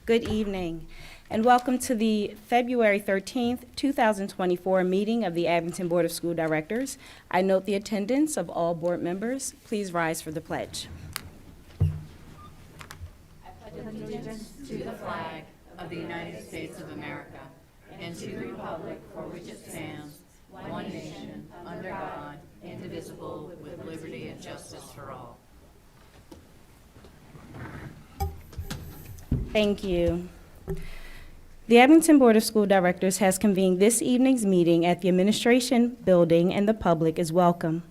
Good evening, and welcome to the February 13th, 2024 meeting of the Abington Board of School Directors. I note the attendance of all board members. Please rise for the pledge. Allegiance to the flag of the United States of America and to the republic for which it stands, one nation, under God, indivisible, with liberty and justice for all. Thank you. The Abington Board of School Directors has convened this evening's meeting at the Administration Building, and the public is welcome.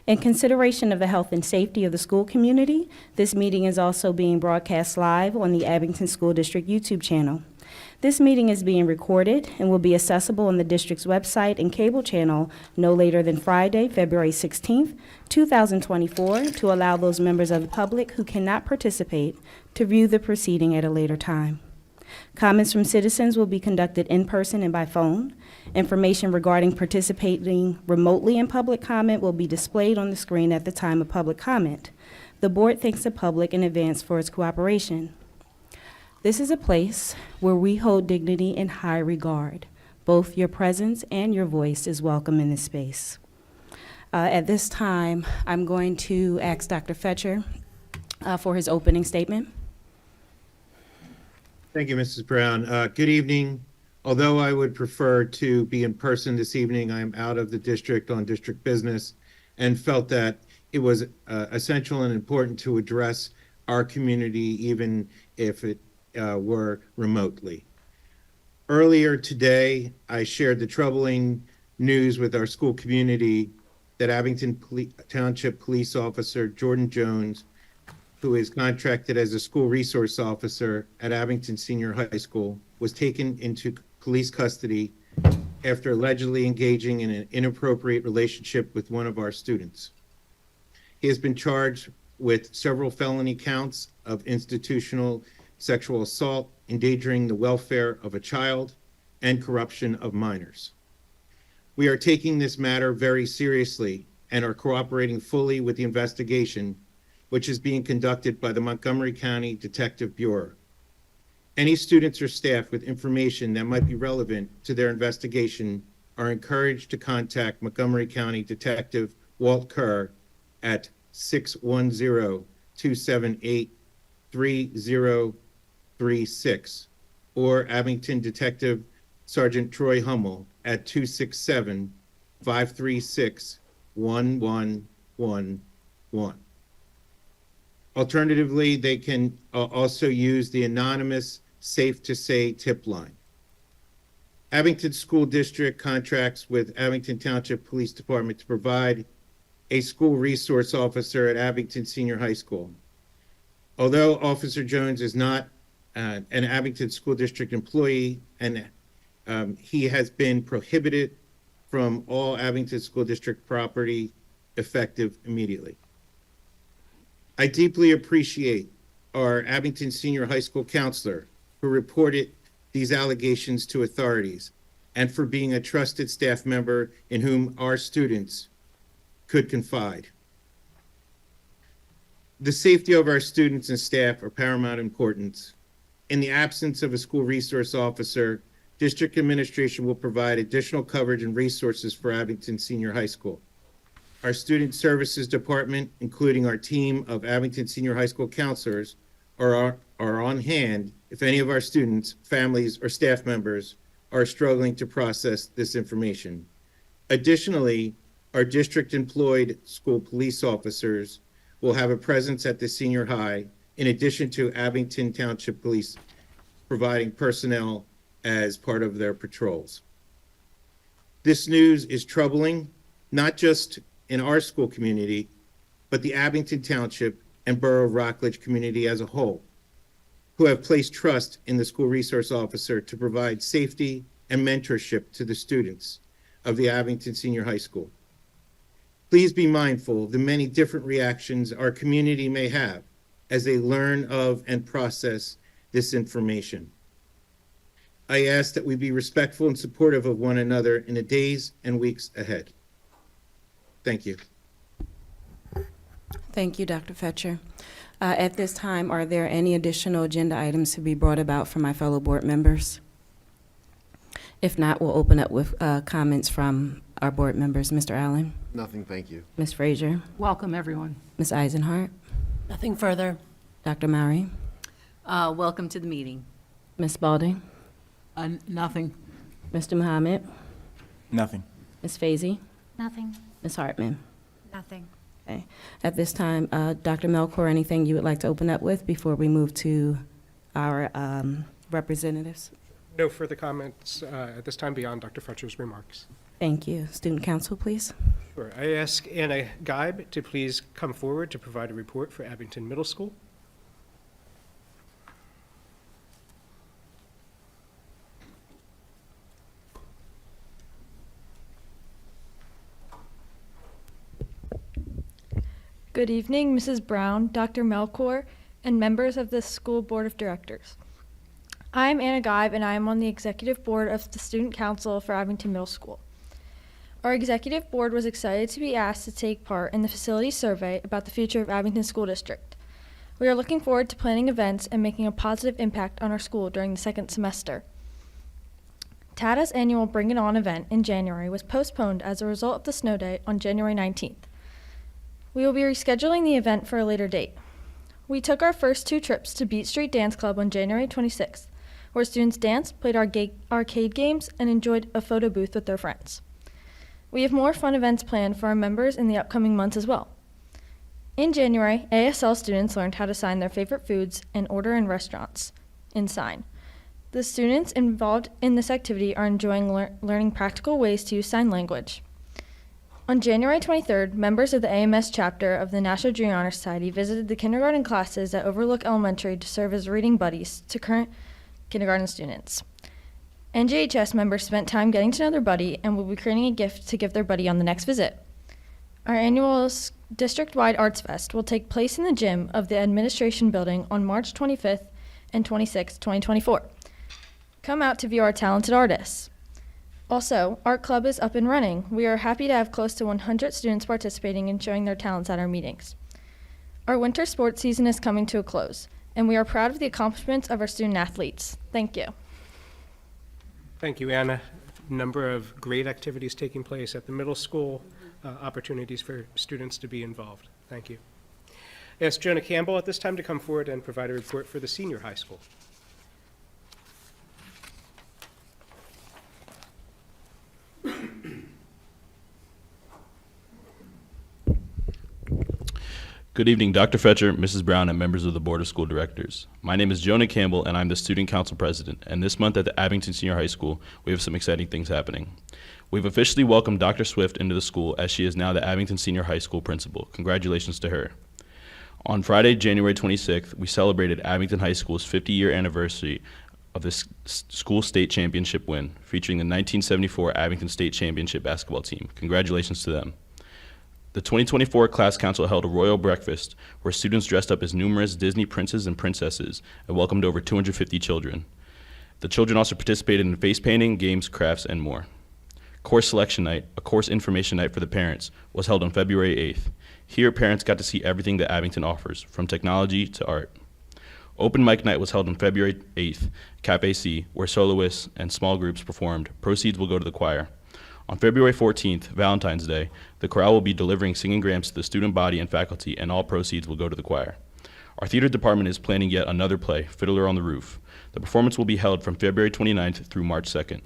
In consideration of the health and safety of the school community, this meeting is also being broadcast live on the Abington School District YouTube channel. This meeting is being recorded and will be accessible on the district's website and cable channel no later than Friday, February 16th, 2024, to allow those members of the public who cannot participate to view the proceeding at a later time. Comments from citizens will be conducted in person and by phone. Information regarding participating remotely in public comment will be displayed on the screen at the time of public comment. The board thanks the public in advance for its cooperation. This is a place where we hold dignity in high regard. Both your presence and your voice is welcome in this space. At this time, I'm going to ask Dr. Fetcher for his opening statement. Thank you, Mrs. Brown. Good evening. Although I would prefer to be in person this evening, I'm out of the district on district business and felt that it was essential and important to address our community, even if it were remotely. Earlier today, I shared the troubling news with our school community that Abington Township Police Officer Jordan Jones, who is contracted as a school resource officer at Abington Senior High School, was taken into police custody after allegedly engaging in an inappropriate relationship with one of our students. He has been charged with several felony counts of institutional sexual assault, endangering the welfare of a child, and corruption of minors. We are taking this matter very seriously and are cooperating fully with the investigation, which is being conducted by the Montgomery County Detective Bureau. Any students or staff with information that might be relevant to their investigation are encouraged to contact Montgomery County Detective Walt Kerr at 610-278-3036 or Abington Detective Sergeant Troy Hummel at 267-536-1111. Alternatively, they can also use the anonymous Safe to Say tip line. Abington School District contracts with Abington Township Police Department to provide a school resource officer at Abington Senior High School. Although Officer Jones is not an Abington School District employee, and he has been prohibited from all Abington School District property effective immediately. I deeply appreciate our Abington Senior High School counselor who reported these allegations to authorities and for being a trusted staff member in whom our students could confide. The safety of our students and staff are paramount importance. In the absence of a school resource officer, district administration will provide additional coverage and resources for Abington Senior High School. Our Student Services Department, including our team of Abington Senior High School counselors, are on hand if any of our students, families, or staff members are struggling to process this information. Additionally, our district-employed school police officers will have a presence at the senior high, in addition to Abington Township Police providing personnel as part of their patrols. This news is troubling, not just in our school community, but the Abington Township and Borough of Rockledge community as a whole, who have placed trust in the school resource officer to provide safety and mentorship to the students of the Abington Senior High School. Please be mindful of the many different reactions our community may have as they learn of and process this information. I ask that we be respectful and supportive of one another in the days and weeks ahead. Thank you. Thank you, Dr. Fetcher. At this time, are there any additional agenda items to be brought about from my fellow board members? If not, we'll open up with comments from our board members. Mr. Allen? Nothing, thank you. Ms. Frazier? Welcome, everyone. Ms. Eisenhart? Nothing further. Dr. Mowry? Welcome to the meeting. Ms. Spalding? Nothing. Mr. Muhammad? Nothing. Ms. Fazy? Nothing. Ms. Hartman? Nothing. Okay. At this time, Dr. Melchor, anything you would like to open up with before we move to our representatives? No further comments at this time beyond Dr. Fletcher's remarks. Thank you. Student council, please. Sure. I ask Anna Geib to please come forward to provide a report for Abington Middle School. Good evening, Mrs. Brown, Dr. Melchor, and members of the School Board of Directors. I'm Anna Geib, and I am on the Executive Board of the Student Council for Abington Middle School. Our Executive Board was excited to be asked to take part in the facility survey about the future of Abington School District. We are looking forward to planning events and making a positive impact on our school during the second semester. TADA's annual Bring It On event in January was postponed as a result of the snow day on January 19th. We will be rescheduling the event for a later date. We took our first 2 trips to Beat Street Dance Club on January 26th, where students danced, played arcade games, and enjoyed a photo booth with their friends. We have more fun events planned for our members in the upcoming months as well. In January, ASL students learned how to sign their favorite foods and order in restaurants in Sign. The students involved in this activity are enjoying learning practical ways to use sign language. On January 23rd, members of the AMS chapter of the National Junior Honor Society visited the kindergarten classes at Overlook Elementary to serve as reading buddies to current kindergarten students. NJHS members spent time getting to know their buddy and will be creating a gift to give their buddy on the next visit. Our annual district-wide Arts Fest will take place in the gym of the Administration Building on March 25th and 26th, 2024. Come out to view our talented artists. Also, Art Club is up and running. We are happy to have close to 100 students participating and showing their talents at our meetings. Our winter sports season is coming to a close, and we are proud of the accomplishments of our student athletes. Thank you. Thank you, Anna. A number of great activities taking place at the middle school, opportunities for students to be involved. Thank you. I ask Jonah Campbell at this time to come forward and provide a report for the senior high school. Good evening, Dr. Fetcher, Mrs. Brown, and members of the Board of School Directors. My name is Jonah Campbell, and I'm the Student Council President. And this month at the Abington Senior High School, we have some exciting things happening. We've officially welcomed Dr. Swift into the school, as she is now the Abington Senior High School Principal. Congratulations to her. On Friday, January 26th, we celebrated Abington High School's 50-year anniversary of the school state championship win, featuring the 1974 Abington State Championship basketball team. Congratulations to them. The 2024 Class Council held a royal breakfast where students dressed up as numerous Disney princes and princesses and welcomed over 250 children. The children also participated in face painting, games, crafts, and more. Course Selection Night, a course information night for the parents, was held on February 8th. Here, parents got to see everything that Abington offers, from technology to art. Open Mic Night was held on February 8th, Cafe C, where soloists and small groups performed. Proceeds will go to the choir. On February 14th, Valentine's Day, the chorale will be delivering singing grams to the student body and faculty, and all proceeds will go to the choir. Our theater department is planning yet another play, Fiddler on the Roof. The performance will be held from February 29th through March 2nd.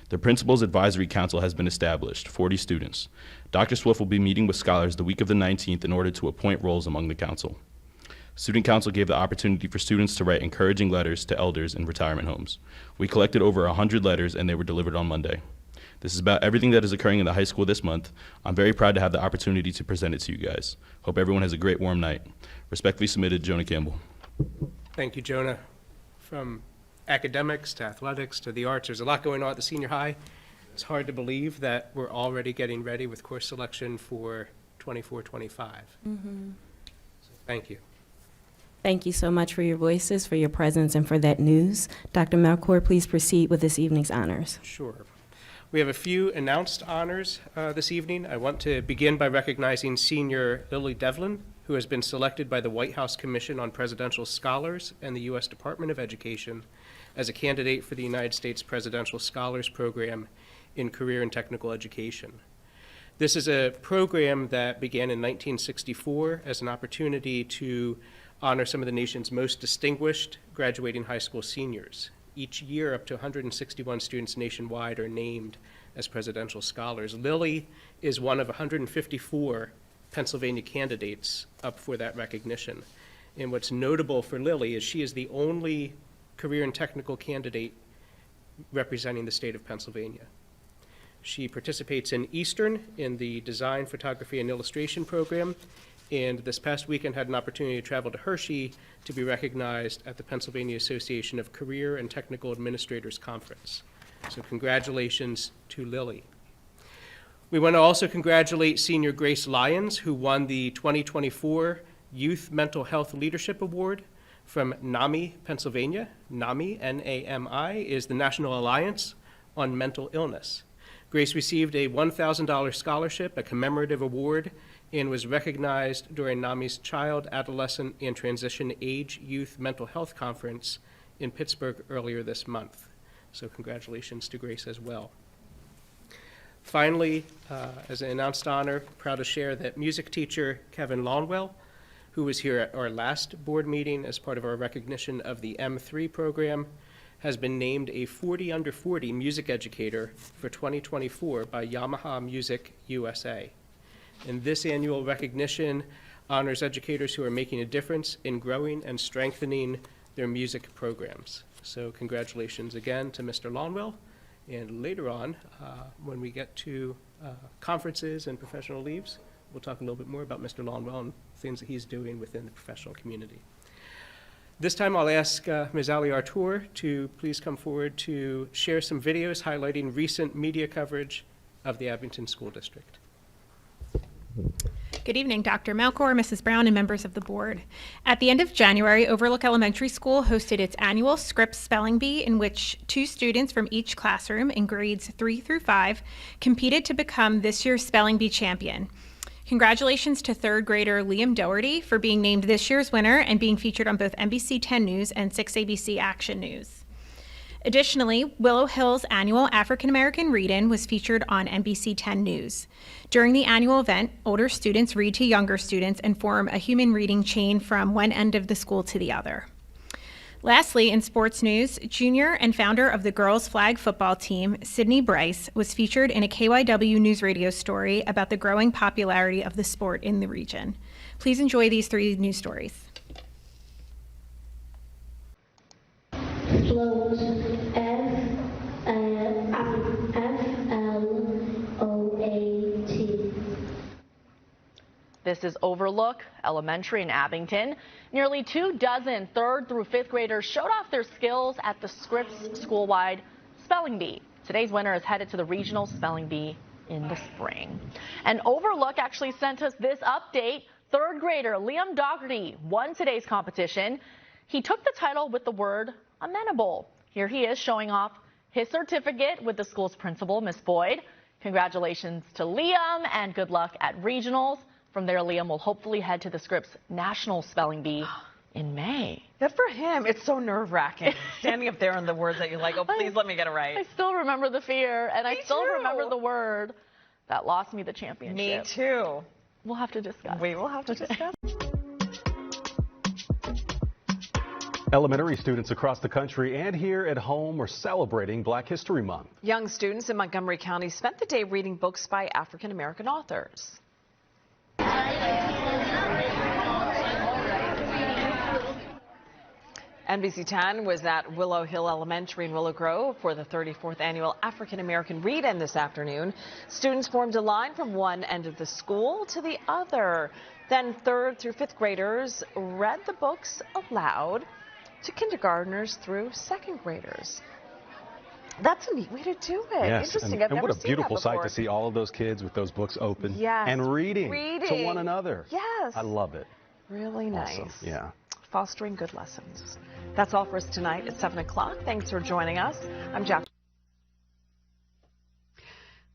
The Principal's Advisory Council has been established, 40 students. Dr. Swift will be meeting with scholars the week of the 19th in order to appoint roles among the council. Student Council gave the opportunity for students to write encouraging letters to elders in retirement homes. We collected over 100 letters, and they were delivered on Monday. This is about everything that is occurring in the high school this month. I'm very proud to have the opportunity to present it to you guys. Hope everyone has a great warm night. Respectfully submitted, Jonah Campbell. Thank you, Jonah. From academics to athletics to the arts, there's a lot going on at the senior high. It's hard to believe that we're already getting ready with course selection for 24-25. So thank you. Thank you so much for your voices, for your presence, and for that news. Dr. Melchor, please proceed with this evening's honors. Sure. We have a few announced honors this evening. I want to begin by recognizing senior Lily Devlin, who has been selected by the White House Commission on Presidential Scholars and the U.S. Department of Education as a candidate for the United States Presidential Scholars Program in Career and Technical Education. This is a program that began in 1964 as an opportunity to honor some of the nation's most distinguished graduating high school seniors. Each year, up to 161 students nationwide are named as presidential scholars. Lily is one of 154 Pennsylvania candidates up for that recognition. And what's notable for Lily is she is the only career and technical candidate representing the state of Pennsylvania. She participates in Eastern in the Design, Photography, and Illustration program, and this past weekend had an opportunity to travel to Hershey to be recognized at the Pennsylvania Association of Career and Technical Administrators Conference. So congratulations to Lily. We want to also congratulate senior Grace Lyons, who won the 2024 Youth Mental Health Leadership Award from NAMI, Pennsylvania. NAMI, N-A-M-I, is the National Alliance on Mental Illness. Grace received a $1,000 scholarship, a commemorative award, and was recognized during NAMI's Child, Adolescent, and Transition Age Youth Mental Health Conference in Pittsburgh earlier this month. So congratulations to Grace as well. Finally, as an announced honor, proud to share that music teacher Kevin Lonwell, who was here at our last board meeting as part of our recognition of the M3 program, has been named a 40 under 40 music educator for 2024 by Yamaha Music USA. And this annual recognition honors educators who are making a difference in growing and strengthening their music programs. So congratulations again to Mr. Lonwell. And later on, when we get to conferences and professional leaves, we'll talk a little bit more about Mr. Lonwell and things that he's doing within the professional community. This time I'll ask Ms. Ali Artur to please come forward to share some videos highlighting recent media coverage of the Abington School District. Good evening, Dr. Melkor, Mrs. Brown, and members of the board. At the end of January, Overlook Elementary School hosted its annual Scripps Spelling Bee, in which 2 students from each classroom in grades 3 through 5 competed to become this year's Spelling Bee champion. Congratulations to 3rd grader Liam Doherty for being named this year's winner and being featured on both NBC 10 News and 6 ABC Action News. Additionally, Willow Hill's annual African American Read-In was featured on NBC 10 News. During the annual event, older students read to younger students and form a human reading chain from one end of the school to the other. Lastly, in sports news, junior and founder of the girls flag football team, Sydney Bryce, was featured in a KYW News Radio story about the growing popularity of the sport in the region. Please enjoy these 3 news stories. Float F-L-O-A-T. This is Overlook Elementary in Abington. Nearly 24 3rd through 5th graders showed off their skills at the Scripps Schoolwide Spelling Bee. Today's winner is headed to the Regional Spelling Bee in the spring. And Overlook actually sent us this update. 3rd grader Liam Doherty won today's competition. He took the title with the word amenable. Here he is showing off his certificate with the school's principal, Miss Boyd. Congratulations to Liam and good luck at regionals. From there, Liam will hopefully head to the Scripps National Spelling Bee in May. Good for him. It's so nerve-wracking standing up there on the words that you're like, oh, please let me get it right. I still remember the fear, and I still too. remember the word that lost me the championship. Me too. We'll have to discuss. We will have to discuss. Elementary students across the country and here at home are celebrating Black History Month. Young students in Montgomery County spent the day reading books by African American authors. NBC 10 was at Willow Hill Elementary in Willow Grove for the 34th annual African American Read-In this afternoon. Students formed a line from one end of the school to the other. Then 3rd through 5th graders read the books aloud to kindergartners through 2nd graders. That's a neat way to do it. Yes, Interesting. and what a beautiful sight to see all of those kids with those books open and reading to one another. Yes. I love it. Really nice. Awesome. Yeah. Fostering good lessons. That's all for us tonight at 7 o'clock. Thanks for joining us. I'm Jack.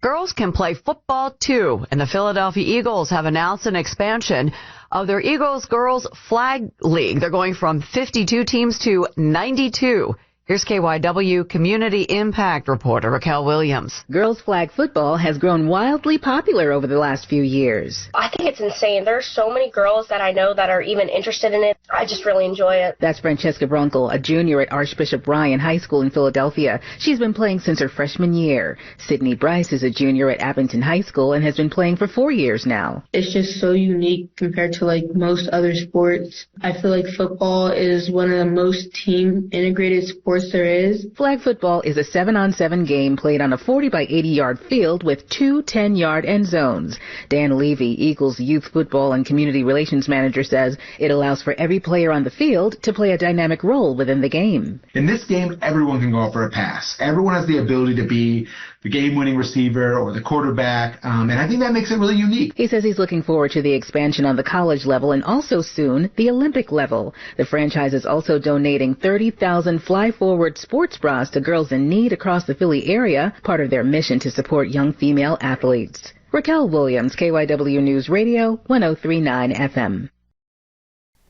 Girls can play football too, and the Philadelphia Eagles have announced an expansion of their Eagles Girls Flag League. They're going from 52 teams to 92. Here's KYW Community Impact reporter Raquel Williams. Girls flag football has grown wildly popular over the last few years. I think it's insane. There's so many girls that I know that are even interested in it. I just really enjoy it. That's Francesca Brunkel, a junior at Archbishop Bryan High School in Philadelphia. She's been playing since her freshman year. Sydney Bryce is a junior at Abington High School and has been playing for 4 years now. It's just so unique compared to like most other sports. I feel like football is one of the most team integrated sports there is. Flag football is a 7-on-7 game played on a 40 by 80 yard field with 2 10-yard end zones. Dan Levy, Eagles youth football and community relations manager, says it allows for every player on the field to play a dynamic role within the game. In this game, everyone can go up for a pass. Everyone has the ability to be the game-winning receiver or the quarterback, and I think that makes it really unique. He says he's looking forward to the expansion on the college level and also soon the Olympic level. The franchise is also donating 30,000 fly-forward sports bras to girls in need across the Philly area, part of their mission to support young female athletes. Raquel Williams, KYW News Radio, 103.9 FM.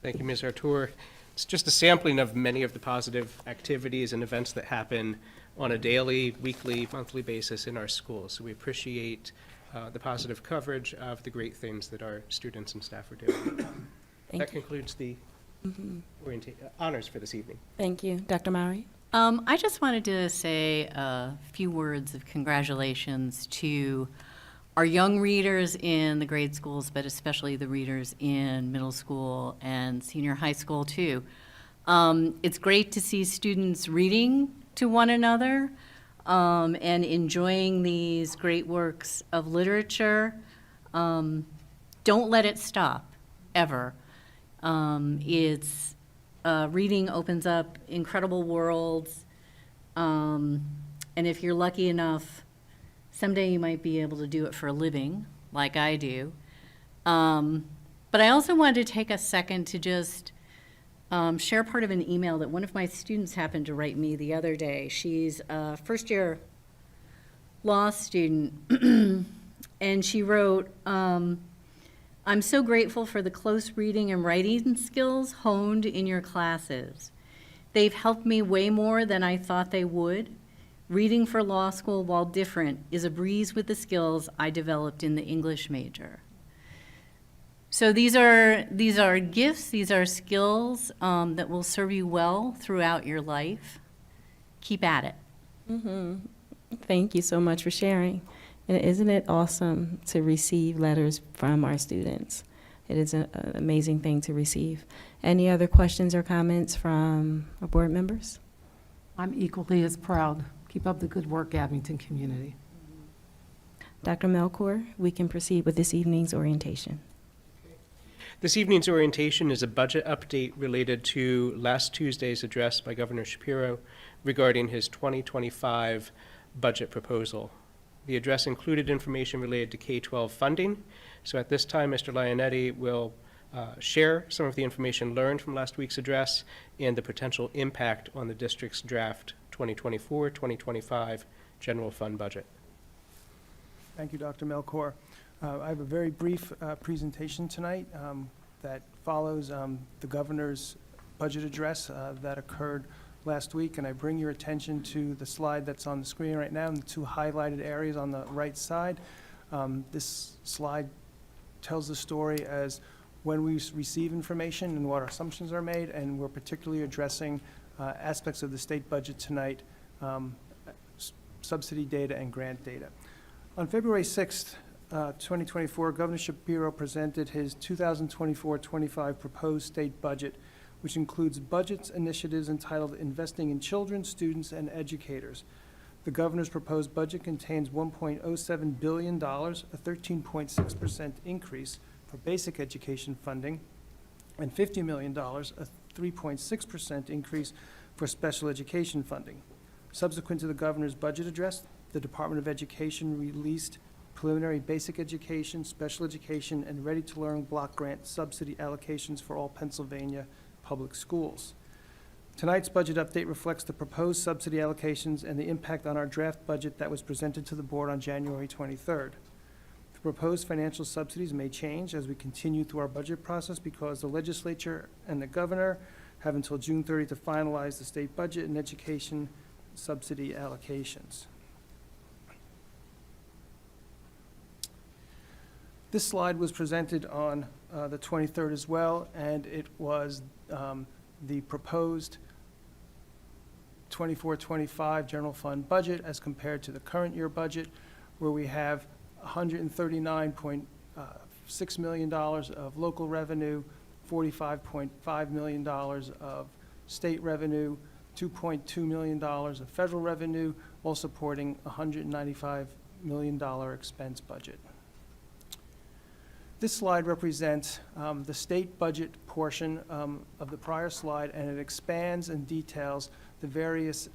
Thank you, Ms. Artur. It's just a sampling of many of the positive activities and events that happen on a daily, weekly, monthly basis in our schools. So we appreciate the positive coverage of the great things that our students and staff are doing. That concludes the honors for this evening. Thank you. Dr. Mowry? I just wanted to say a few words of congratulations to our young readers in the grade schools, but especially the readers in middle school and senior high school too. It's great to see students reading to one another and enjoying these great works of literature. Don't let it stop, ever. Reading opens up incredible worlds, and if you're lucky enough, someday you might be able to do it for a living, like I do. But I also wanted to take a second to just share part of an email that one of my students happened to write me the other day. She's a first-year law student, and she wrote, I'm so grateful for the close reading and writing skills honed in your classes. They've helped me way more than I thought they would. Reading for law school, while different, is a breeze with the skills I developed in the English major. So these are gifts, these are skills that will serve you well throughout your life. Keep at it. Thank you so much for sharing. And isn't it awesome to receive letters from our students? It is an amazing thing to receive. Any other questions or comments from our board members? I'm equally as proud. Keep up the good work, Abington community. Dr. Melchor, we can proceed with this evening's orientation. This evening's orientation is a budget update related to last Tuesday's address by Governor Shapiro regarding his 2025 budget proposal. The address included information related to K-12 funding. So at this time, Mr. Leonetti will share some of the information learned from last week's address and the potential impact on the district's draft 2024-2025 general fund budget. Thank you, Dr. Melchor. I have a very brief presentation tonight that follows the governor's budget address that occurred last week, and I bring your attention to the slide that's on the screen right now and the two highlighted areas on the right side. This slide tells the story as when we receive information and what our assumptions are made, and we're particularly addressing aspects of the state budget tonight, subsidy data and grant data. On February 6th, 2024, Governor Shapiro presented his 2024-25 proposed state budget, which includes budget initiatives entitled Investing in Children, Students, and Educators. The governor's proposed budget contains $1.07 billion, a 13.6% increase for basic education funding, and $50 million, a 3.6% increase for special education funding. Subsequent to the governor's budget address, the Department of Education released preliminary basic education, special education, and ready-to-learn block grant subsidy allocations for all Pennsylvania public schools. Tonight's budget update reflects the proposed subsidy allocations and the impact on our draft budget that was presented to the board on January 23rd. The proposed financial subsidies may change as we continue through our budget process because the legislature and the governor have until June 30 to finalize the state budget and education subsidy allocations. This slide was presented on the 23rd as well, and it was the proposed 24-25 general fund budget as compared to the current year budget, where we have $139.6 million of local revenue, $45.5 million of state revenue, $2.2 million of federal revenue, while supporting a $195 million expense budget. This slide represents the state budget portion of the prior slide, and it expands and details the various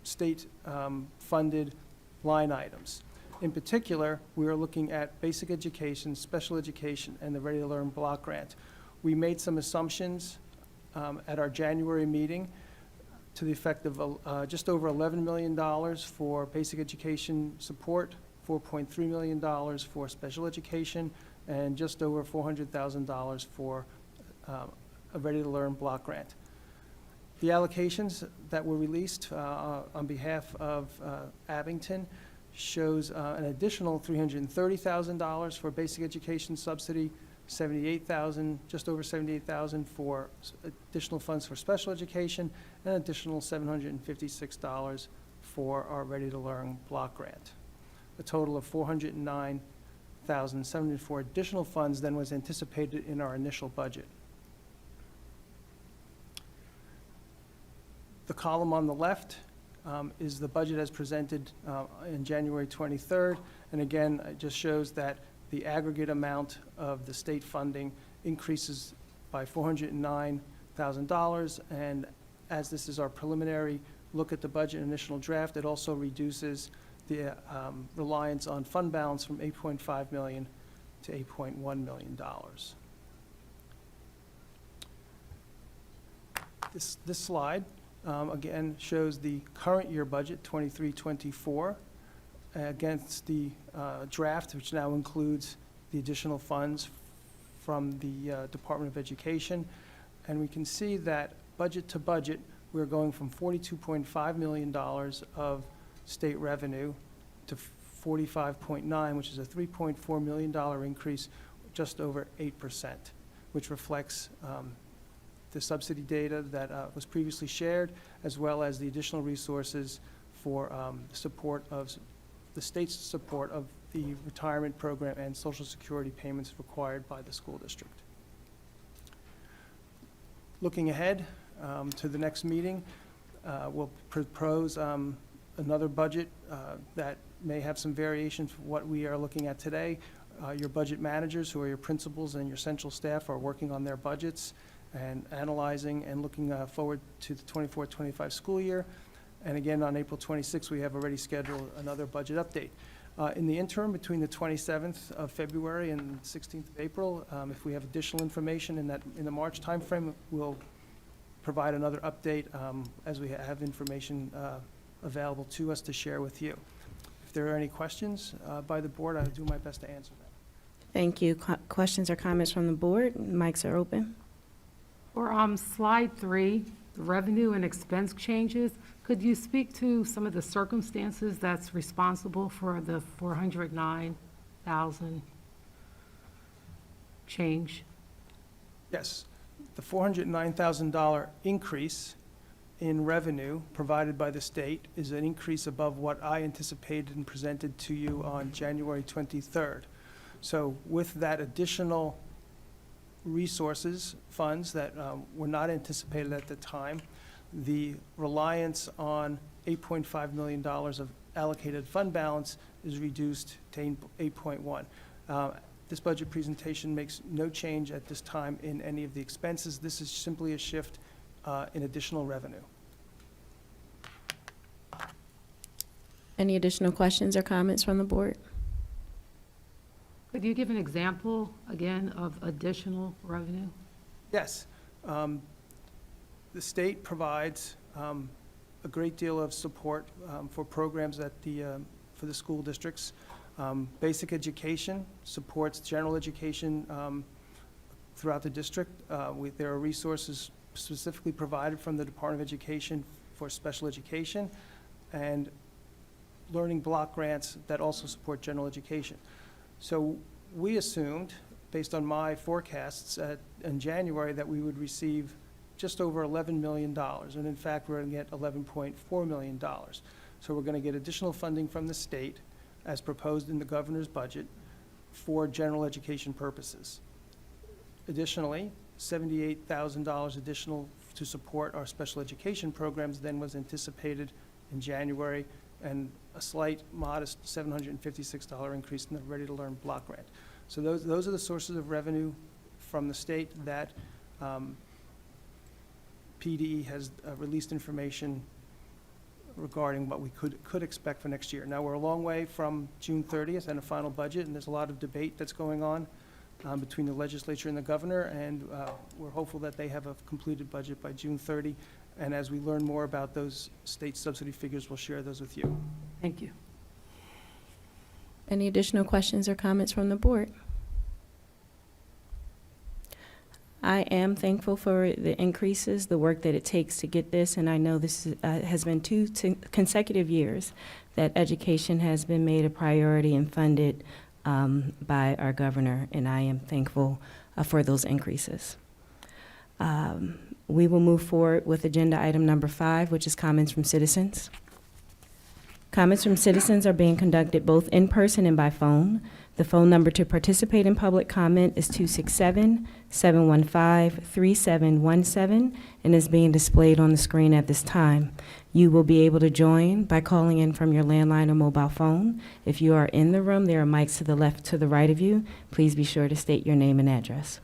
state-funded line items. In particular, we are looking at basic education, special education, and the Ready to Learn block grant. We made some assumptions at our January meeting to the effect of just over $11 million for basic education support, $4.3 million for special education, and just over $400,000 for a Ready to Learn block grant. The allocations that were released on behalf of Abington shows an additional $330,000 for basic education subsidy, $78,000, just over $78,000 for additional funds for special education, and an additional $756 for our Ready to Learn block grant. A total of $409,074 additional funds than was anticipated in our initial budget. The column on the left is the budget as presented in January 23rd, and again, it just shows that the aggregate amount of the state funding increases by $409,000, and as this is our preliminary look at the budget initial draft, it also reduces the reliance on fund balance from $8.5 million to $8.1 million. This slide again shows the current year budget, 23-24, against the draft, which now includes the additional funds from the Department of Education. And we can see that budget to budget, we're going from $42.5 million of state revenue to 45.9, which is a $3.4 million increase, just over 8%, which reflects the subsidy data that was previously shared, as well as the additional resources for support of the state's support of the retirement program and Social Security payments required by the school district. Looking ahead to the next meeting, we'll propose another budget that may have some variations from what we are looking at today. Your budget managers, who are your principals and your central staff, are working on their budgets and analyzing and looking forward to the 24-25 school year. And again, on April 26th, we have already scheduled another budget update. In the interim, between the 27th of February and 16th of April, if we have additional information in the March timeframe, we'll provide another update as we have information available to us to share with you. If there are any questions by the board, I'll do my best to answer them. Thank you. Questions or comments from the board? Mics are open. For slide 3, the revenue and expense changes, could you speak to some of the circumstances that's responsible for the $409,000 change? Yes. The $409,000 increase in revenue provided by the state is an increase above what I anticipated and presented to you on January 23rd. So with that additional resources, funds that were not anticipated at the time, the reliance on $8.5 million of allocated fund balance is reduced to 8.1. This budget presentation makes no change at this time in any of the expenses. This is simply a shift in additional revenue. Any additional questions or comments from the board? Could you give an example, again, of additional revenue? Yes. the state provides a great deal of support for programs at for the school districts. Basic education supports general education throughout the district. There are resources specifically provided from the Department of Education for special education, and learning block grants that also support general education. So we assumed, based on my forecasts in January, that we would receive just over $11 million, and in fact, we're going to get $11.4 million. So we're going to get additional funding from the state, as proposed in the governor's budget, for general education purposes. Additionally, $78,000 additional to support our special education programs then was anticipated in January, and a slight, modest $756 increase in the Ready to Learn block grant. So those are the sources of revenue from the state that PDE has released information regarding what we could expect for next year. Now, we're a long way from June 30th and a final budget, and there's a lot of debate that's going on between the legislature and the governor, and we're hopeful that they have a completed budget by June 30. And as we learn more about those state subsidy figures, we'll share those with you. Thank you. Any additional questions or comments from the board? I am thankful for the increases, the work that it takes to get this, and I know this has been two consecutive years that education has been made a priority and funded by our governor, and I am thankful for those increases. We will move forward with agenda item number 5, which is comments from citizens. Comments from citizens are being conducted both in person and by phone. The phone number to participate in public comment is 267-715-3717 and is being displayed on the screen at this time. You will be able to join by calling in from your landline or mobile phone. If you are in the room, there are mics to the left, to the right of you. Please be sure to state your name and address.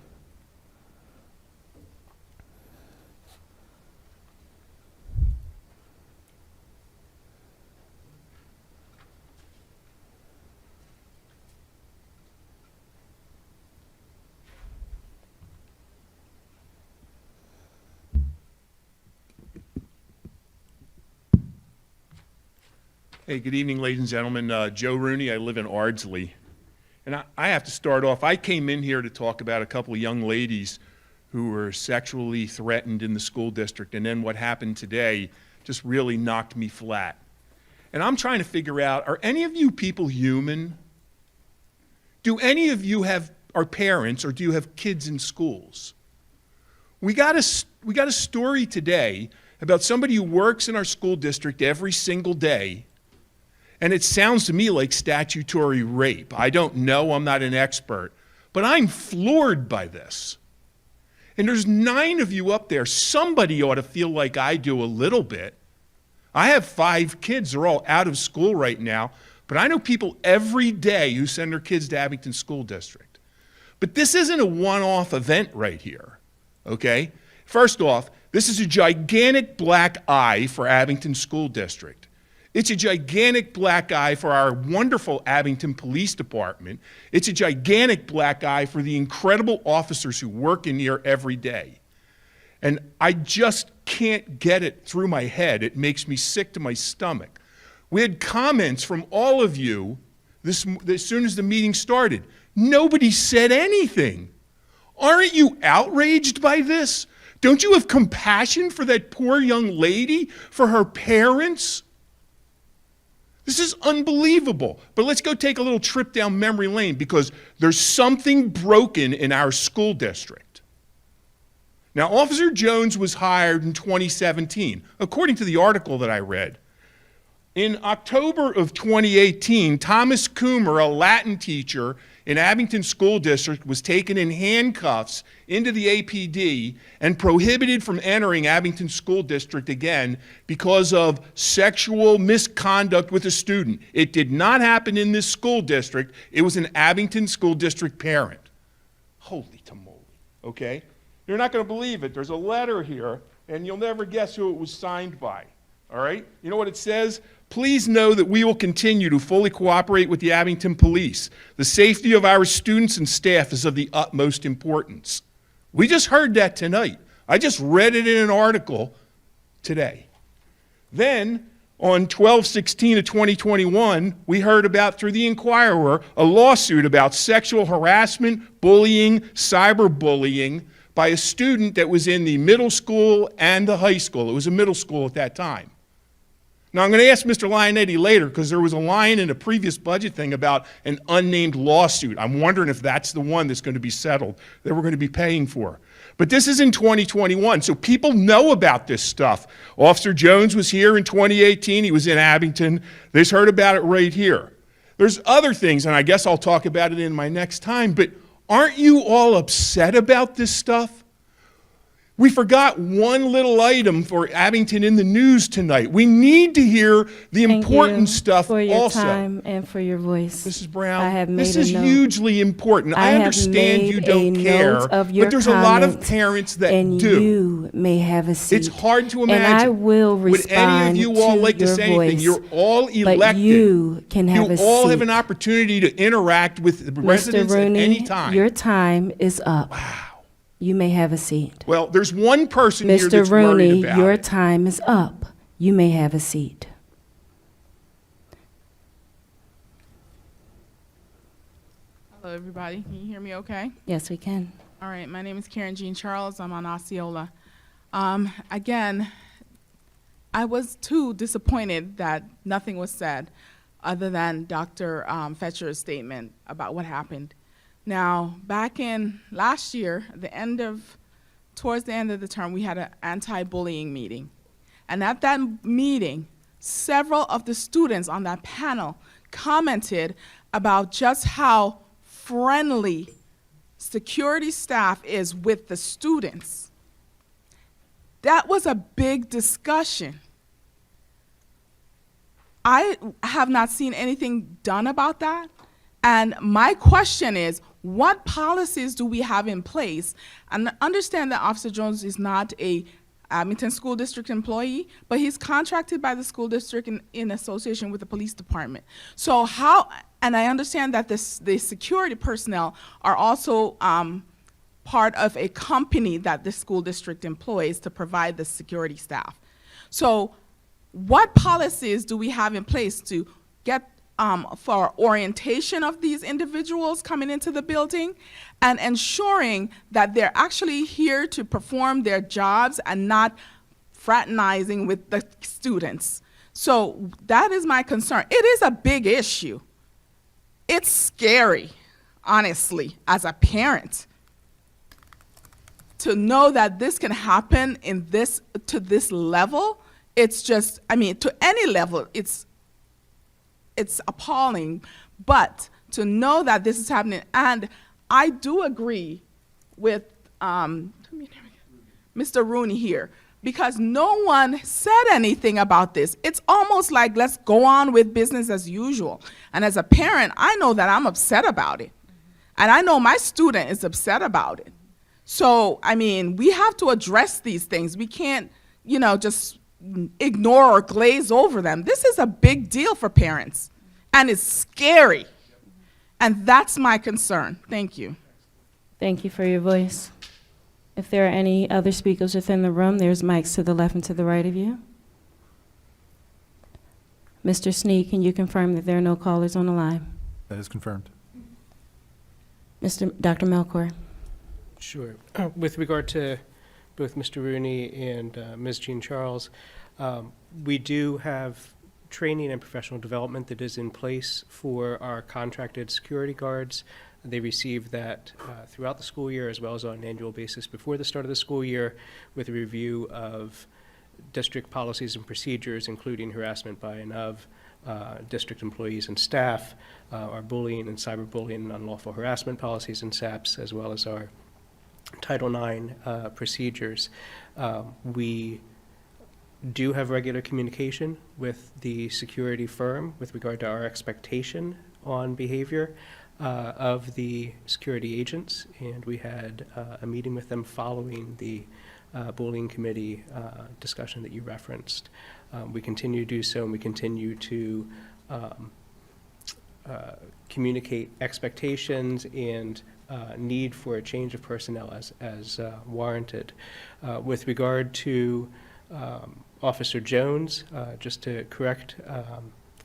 Hey, good evening, ladies and gentlemen. Joe Rooney, I live in Ardsley. And I have to start off, I came in here to talk about a couple of young ladies who were sexually threatened in the school district, and then what happened today just really knocked me flat. And I'm trying to figure out, are any of you people human? Do any of you are parents, or do you have kids in schools? We got a story today about somebody who works in our school district every single day. And it sounds to me like statutory rape. I don't know, I'm not an expert, but I'm floored by this. And there's 9 of you up there. Somebody ought to feel like I do a little bit. I have 5 kids, they're all out of school right now, but I know people every day who send their kids to Abington School District. But this isn't a one-off event right here, okay? First off, this is a gigantic black eye for Abington School District. It's a gigantic black eye for our wonderful Abington Police Department. It's a gigantic black eye for the incredible officers who work in here every day. And I just can't get it through my head. It makes me sick to my stomach. We had comments from all of you as soon as the meeting started. Nobody said anything. Aren't you outraged by this? Don't you have compassion for that poor young lady, for her parents? This is unbelievable. But let's go take a little trip down memory lane, because there's something broken in our school district. Now, Officer Jones was hired in 2017, according to the article that I read. In October of 2018, Thomas Coomer, a Latin teacher in Abington School District, was taken in handcuffs into the APD and prohibited from entering Abington School District again because of sexual misconduct with a student. It did not happen in this school district. It was an Abington School District parent. Holy tamale, okay? You're not going to believe it. There's a letter here, and you'll never guess who it was signed by, all right? You know what it says? Please know that we will continue to fully cooperate with the Abington Police. The safety of our students and staff is of the utmost importance. We just heard that tonight. I just read it in an article today. Then, on 12/16 of 2021, we heard about, through the Inquirer, a lawsuit about sexual harassment, bullying, cyberbullying by a student that was in the middle school and the high school. It was a middle school at that time. Now, I'm going to ask Mr. Lionetti later, because there was a line in a previous budget thing about an unnamed lawsuit. I'm wondering if that's the one that's going to be settled, that we're going to be paying for. But this is in 2021, so people know about this stuff. Officer Jones was here in 2018. He was in Abington. They just heard about it right here. There's other things, and I guess I'll talk about it in my next time, but aren't you all upset about this stuff? We forgot one little item for Abington in the news tonight. We need to hear the important stuff for your also. time and for your voice. Mrs. Brown, I have made this is a note. hugely important. I have understand you made don't a care, note of your but there's a lot of comments, parents that and do. you may have a seat. It's hard to And imagine. I will Would any of respond you all to like to your say anything? voice, You're all elected. but you can have a You all have seat. an opportunity to interact with the Mr. residents Rooney, at any time. your time is up. Wow. You may have a seat. Well, there's one person here Mr. that's Rooney, worried about your it. time is up. You may have a seat. Hello, everybody. Can you hear me okay? Yes, we can. All right. My name is Karen Jean Charles. I'm on Osceola. Again, I was too disappointed that nothing was said other than Dr. Fetcher's statement about what happened. Now, back in last year, towards the end of the term, we had an anti-bullying meeting. And at that meeting, several of the students on that panel commented about just how friendly security staff is with the students. That was a big discussion. I have not seen anything done about that. And my question is, what policies do we have in place? And understand that Officer Jones is not a Abington School District employee, but he's contracted by the school district in association with the police department. So and I understand that the security personnel are also part of a company that the school district employs to provide the security staff. So what policies do we have in place to get for orientation of these individuals coming into the building and ensuring that they're actually here to perform their jobs and not fraternizing with the students? So that is my concern. It is a big issue. It's scary, honestly, as a parent, to know that this can happen to this level. It's just, I mean, to any level, it's appalling, but to know that this is happening, and I do agree with Mr. Rooney here, because no one said anything about this. It's almost like, let's go on with business as usual. And as a parent, I know that I'm upset about it. And I know my student is upset about it. So, I mean, we have to address these things. We can't, just ignore or glaze over them. This is a big deal for parents, and it's scary. And that's my concern. Thank you. Thank you for your voice. If there are any other speakers within the room, there's mics to the left and to the right of you. Mr. Sneed, can you confirm that there are no callers on the line? That is confirmed. Dr. Melchor. Sure. With regard to both Mr. Rooney and Ms. Jean Charles, we do have training and professional development that is in place for our contracted security guards. They receive that throughout the school year as well as on an annual basis before the start of the school year, with a review of district policies and procedures, including harassment by and of district employees and staff, our bullying and cyberbullying and unlawful harassment policies and SAPs, as well as our Title IX procedures. We do have regular communication with the security firm with regard to our expectation on behavior of the security agents, and we had a meeting with them following the bullying committee discussion that you referenced. We continue to do so, and we continue to communicate expectations and need for a change of personnel as warranted. With regard to Officer Jones, just to correct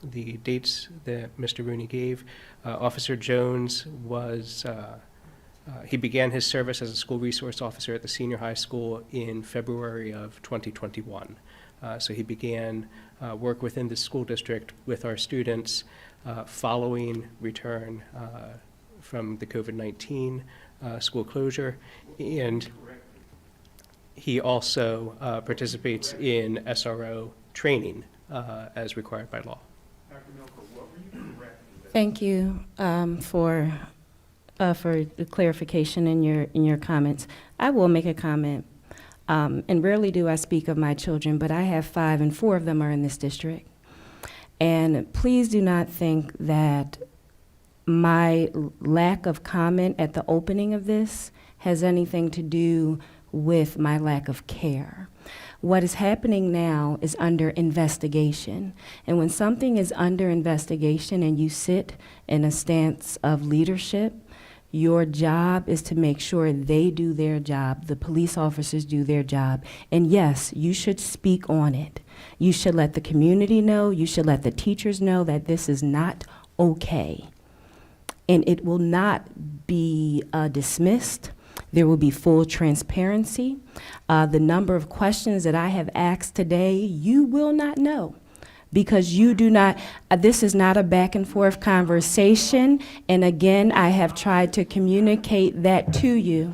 the dates that Mr. Rooney gave, Officer Jones was, he began his service as a school resource officer at the senior high school in February of 2021. So he began work within the school district with our students following return from the COVID-19 school closure, and he also participates in SRO training as required by law. Thank you for the clarification in your comments. I will make a comment, and rarely do I speak of my children, but I have 5, and 4 of them are in this district. And please do not think that my lack of comment at the opening of this has anything to do with my lack of care. What is happening now is under investigation. And when something is under investigation and you sit in a stance of leadership, your job is to make sure they do their job, the police officers do their job. And yes, you should speak on it. You should let the community know, you should let the teachers know that this is not okay. And it will not be dismissed. There will be full transparency. The number of questions that I have asked today, you will not know, because you do not, this is not a back and forth conversation. And again, I have tried to communicate that to you.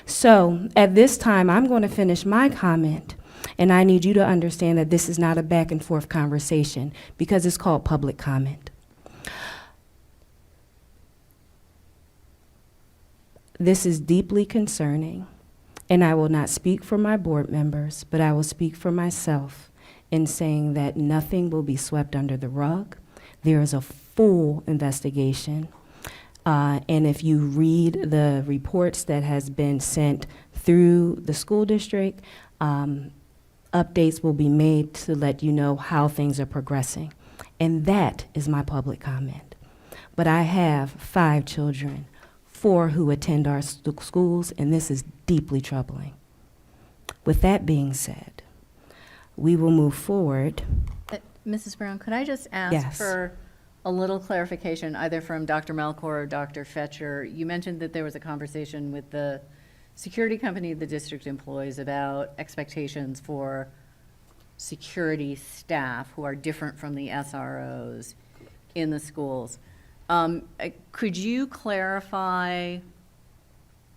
So at this time, I'm going to finish my comment. And I need you to understand that this is not a back and forth conversation, because it's called public comment. This is deeply concerning, and I will not speak for my board members, but I will speak for myself in saying that nothing will be swept under the rug. There is a full investigation, and if you read the reports that has been sent through the school district, updates will be made to let you know how things are progressing. And that is my public comment. But I have 5 children, 4 who attend our schools, and this is deeply troubling. With that being said, we will move forward. Mrs. Brown, could I just ask Yes. for a little clarification, either from Dr. Melchor or Dr. Fetcher? You mentioned that there was a conversation with the security company the district employs about expectations for security staff who are different from the SROs in the schools. Could you clarify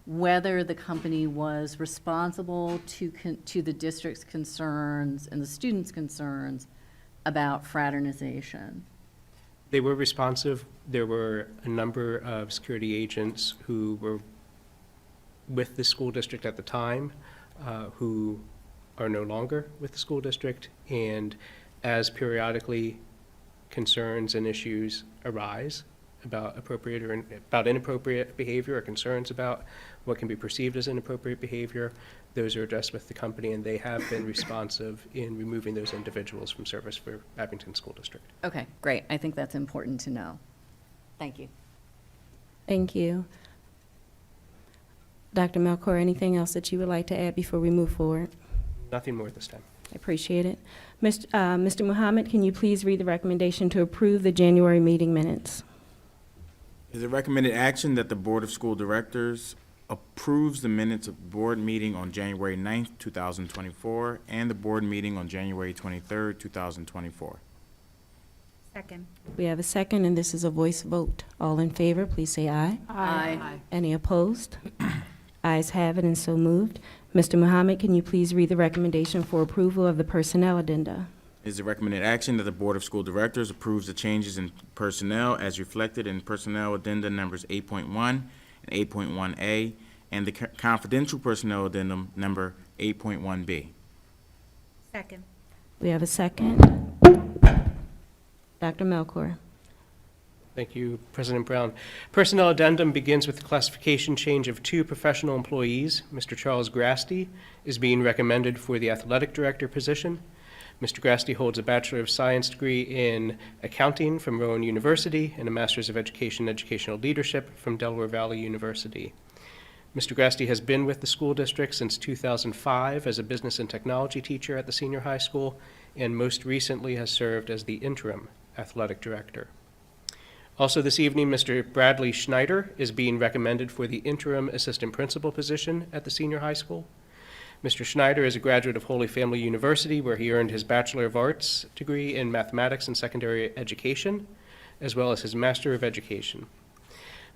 whether the company was responsible to the district's concerns and the students' concerns about fraternization? They were responsive. There were a number of security agents who were with the school district at the time, who are no longer with the school district, and as periodically concerns and issues arise about appropriate or about inappropriate behavior or concerns about what can be perceived as inappropriate behavior, those are addressed with the company, and they have been responsive in removing those individuals from service for Abington School District. Okay, great. I think that's important to know. Thank you. Thank you. Dr. Melchor, anything else that you would like to add before we move forward? Nothing more this time. I appreciate it. Mr. Muhammad, can you please read the recommendation to approve the January meeting minutes? It is a recommended action that the Board of School Directors approves the minutes of the board meeting on January 9th, 2024, and the board meeting on January 23rd, 2024. Second. We have a second, and this is a voice vote. All in favor, please say aye. Aye. Any opposed? Ayes have it, and so moved. Mr. Muhammad, can you please read the recommendation for approval of the personnel addenda? It is a recommended action that the Board of School Directors approves the changes in personnel as reflected in personnel addenda numbers 8.1 and 8.1A, and the confidential personnel addendum number 8.1B. Second. We have a second. Dr. Melchor. Thank you, President Brown. Personnel addendum begins with the classification change of 2 professional employees. Mr. Charles Grasty is being recommended for the athletic director position. Mr. Grasty holds a Bachelor of Science degree in accounting from Rowan University and a Master's of Education and Educational Leadership from Delaware Valley University. Mr. Grasty has been with the school district since 2005 as a business and technology teacher at the senior high school, and most recently has served as the interim athletic director. Also this evening, Mr. Bradley Schneider is being recommended for the interim assistant principal position at the senior high school. Mr. Schneider is a graduate of Holy Family University, where he earned his Bachelor of Arts degree in Mathematics and Secondary Education, as well as his Master of Education.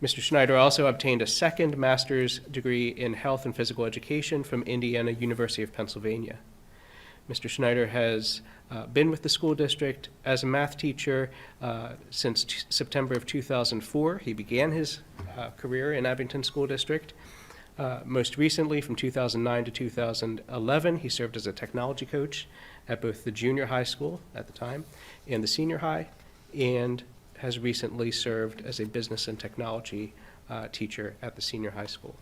Mr. Schneider also obtained a second master's degree in Health and Physical Education from Indiana University of Pennsylvania. Mr. Schneider has been with the school district as a math teacher since September of 2004. He began his career in Abington School District. Most recently, from 2009 to 2011, he served as a technology coach at both the junior high school at the time and the senior high, and has recently served as a business and technology teacher at the senior high school.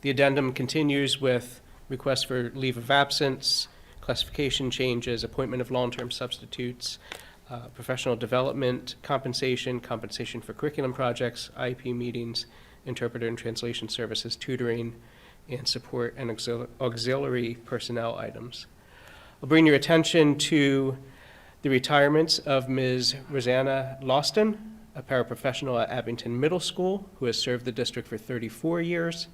The addendum continues with requests for leave of absence, classification changes, appointment of long-term substitutes, professional development, compensation for curriculum projects, IEP meetings, interpreter and translation services, tutoring, and support and auxiliary personnel items. I'll bring your attention to the retirements of Ms. Rosanna Lawston, a paraprofessional at Abington Middle School who has served the district for 34 years,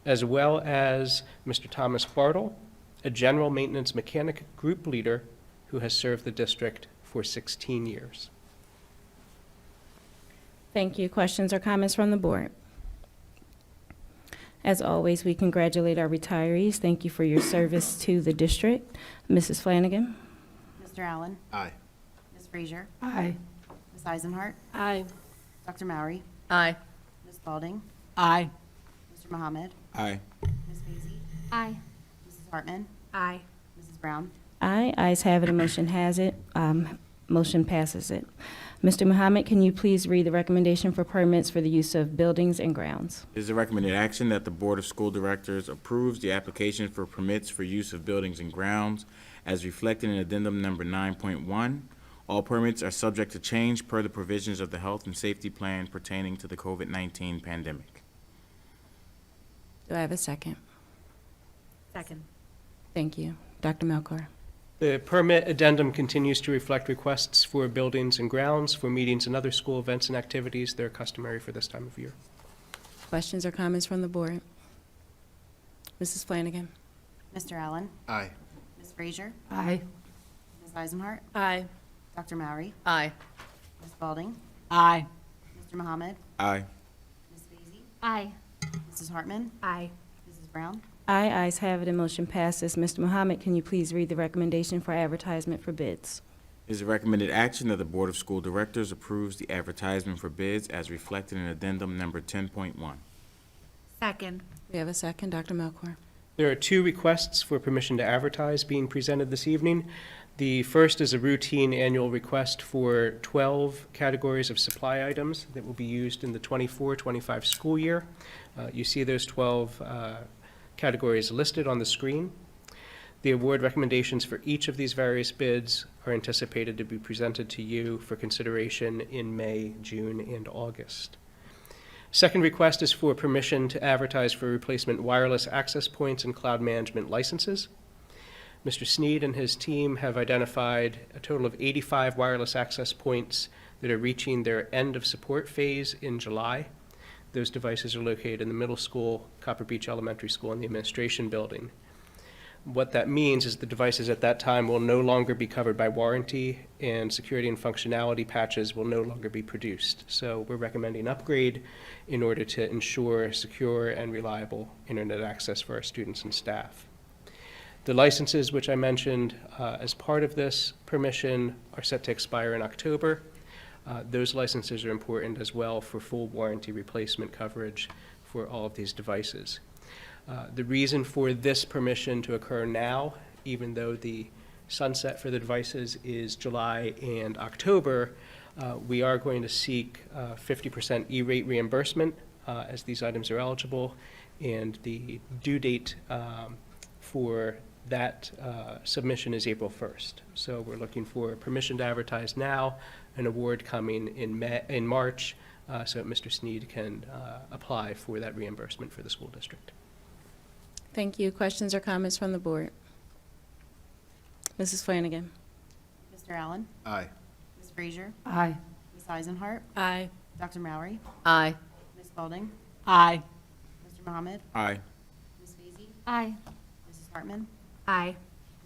as well as Mr. Thomas Bartle, a general maintenance mechanic group leader who has served the district for 16 years. Thank you. Questions or comments from the board? As always, we congratulate our retirees. Thank you for your service to the district. Mrs. Flanagan. Mr. Allen. Aye. Ms. Frazier. Aye. Ms. Eisenhart. Aye. Dr. Mowry. Aye. Ms. Spalding. Aye. Mr. Mohammed. Aye. Ms. Mazie. Aye. Mrs. Hartman. Aye. Mrs. Brown. Aye. Ayes have it. A motion has it. Motion passes it. Mr. Mohammed, can you please read the recommendation for permits for the use of buildings and grounds? It is a recommended action that the Board of School Directors approves the application for permits for use of buildings and grounds as reflected in addendum number 9.1. All permits are subject to change per the provisions of the health and safety plan pertaining to the COVID-19 pandemic. Do I have a second? Second. Thank you. Dr. Melkor. The permit addendum continues to reflect requests for buildings and grounds for meetings and other school events and activities that are customary for this time of year. Questions or comments from the board? Mrs. Flanagan. Mr. Allen. Aye. Ms. Frazier. Aye. Ms. Eisenhart. Aye. Dr. Mowry. Aye. Ms. Spalding. Aye. Mr. Mohammed. Aye. Ms. Mazie. Aye. Mrs. Hartman. Aye. Mrs. Brown. Aye. Ayes have it and motion passes. Mr. Mohammed, can you please read the recommendation for advertisement for bids? It is a recommended action that the Board of School Directors approves the advertisement for bids as reflected in addendum number 10.1. Second. We have a second. Dr. Melkor. There are two requests for permission to advertise being presented this evening. The first is a routine annual request for 12 categories of supply items that will be used in the 24-25 school year. You see those 12 categories listed on the screen. The award recommendations for each of these various bids are anticipated to be presented to you for consideration in May, June, and August. Second request is for permission to advertise for replacement wireless access points and cloud management licenses. Mr. Sneed and his team have identified a total of 85 wireless access points that are reaching their end of support phase in July. Those devices are located in the middle school, Copper Beach Elementary School, and the administration building. What that means is the devices at that time will no longer be covered by warranty, and security and functionality patches will no longer be produced. So we're recommending upgrade in order to ensure secure and reliable internet access for our students and staff. The licenses, which I mentioned as part of this permission, are set to expire in October. Those licenses are important as well for full warranty replacement coverage for all of these devices. The reason for this permission to occur now, even though the sunset for the devices is July and October, we are going to seek 50% E-rate reimbursement as these items are eligible, and the due date for That submission is April 1st. So we're looking for permission to advertise now, an award coming in March, so that Mr. Sneed can apply for that reimbursement for the school district. Thank you. Questions or comments from the board? Mrs. Flanagan. Mr. Allen? Aye. Ms. Frazier? Aye. Ms. Eisenhart? Aye. Dr. Mowry? Aye. Ms. Spalding? Aye. Mr. Mohammed? Aye. Ms. Feasy? Aye. Mrs. Hartman? Aye.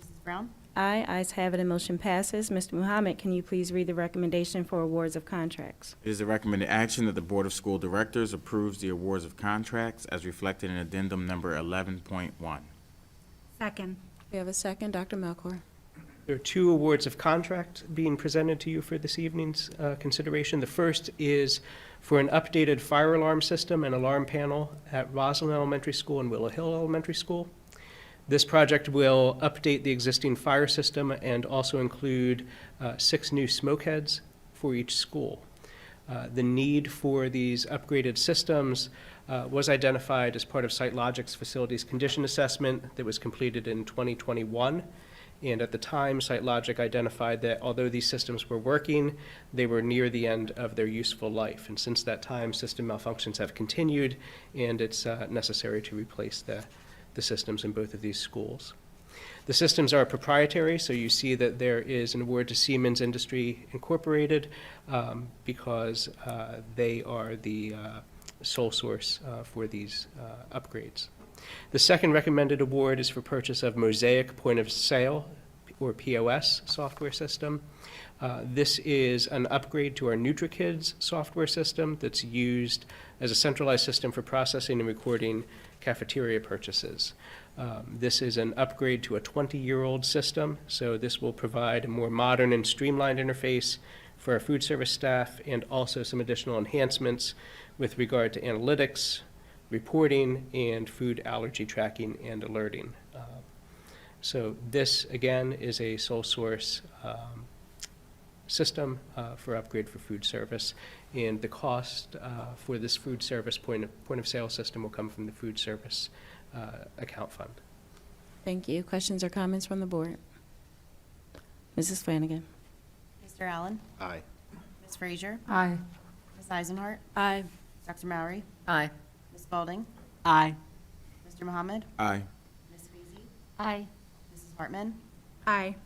Mrs. Brown? Aye. Ayes have it and motion passes. Mr. Muhammad, can you please read the recommendation for awards of contracts? It is the recommended action that the Board of School Directors approves the awards of contracts as reflected in addendum number 11.1. Second. We have a second. Dr. Melcor. There are two awards of contract being presented to you for this evening's consideration. The first is for an updated fire alarm system and alarm panel at Roslyn Elementary School and Willow Hill Elementary School. This project will update the existing fire system and also include 6 new smoke heads for each school. The need for these upgraded systems was identified as part of SiteLogic's facilities condition assessment that was completed in 2021. And at the time, SiteLogic identified that although these systems were working, they were near the end of their useful life. And since that time, system malfunctions have continued, and it's necessary to replace the systems in both of these schools. The systems are proprietary, so you see that there is an award to Siemens Industry Incorporated because they are the sole source for these upgrades. The second recommended award is for purchase of Mosaic Point of Sale, or POS, software system. This is an upgrade to our NutriKids software system that's used as a centralized system for processing and recording cafeteria purchases. This is an upgrade to a 20-year-old system, so this will provide a more modern and streamlined interface for our food service staff and also some additional enhancements with regard to analytics, reporting, and food allergy tracking and alerting. So this, again, is a sole source system for upgrade for food service, and the cost for this food service point of sale system will come from the food service account fund. Thank you. Questions or comments from the board? Mrs. Flanagan. Mr. Allen? Aye. Ms. Frazier? Aye. Ms. Eisenhart? Aye. Dr. Mowry? Aye. Ms. Spalding? Aye. Mr. Mohammed? Aye. Ms. Feasy? Aye. Mrs. Hartman? Aye.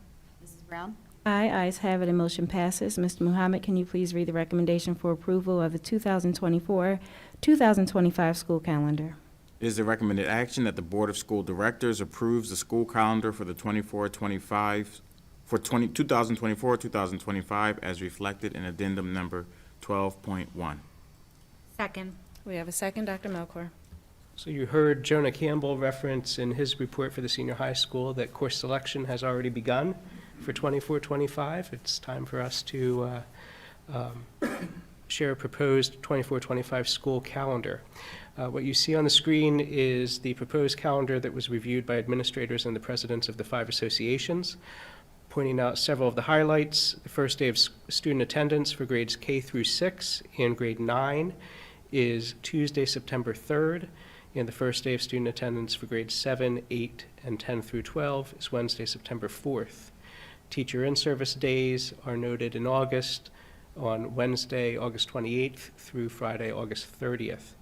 Mrs. Brown? Aye. Ayes have it and motion passes. Mr. Muhammad, can you please read the recommendation for approval of the 2024-2025 school calendar? It is the recommended action that the Board of School Directors approves the school calendar for the 2024-2025 as reflected in addendum number 12.1. Second. We have a second. Dr. Melcor. So you heard Jonah Campbell reference in his report for the senior high school that course selection has already begun for 24-25. It's time for us to share a proposed 24-25 school calendar. What you see on the screen is the proposed calendar that was reviewed by administrators and the presidents of the 5 associations, pointing out several of the highlights. The first day of student attendance for grades K through 6 and grade 9 is Tuesday, September 3rd, and the first day of student attendance for grades 7, 8, and 10 through 12 is Wednesday, September 4th. Teacher in-service days are noted in August on Wednesday, August 28th through Friday, August 30th.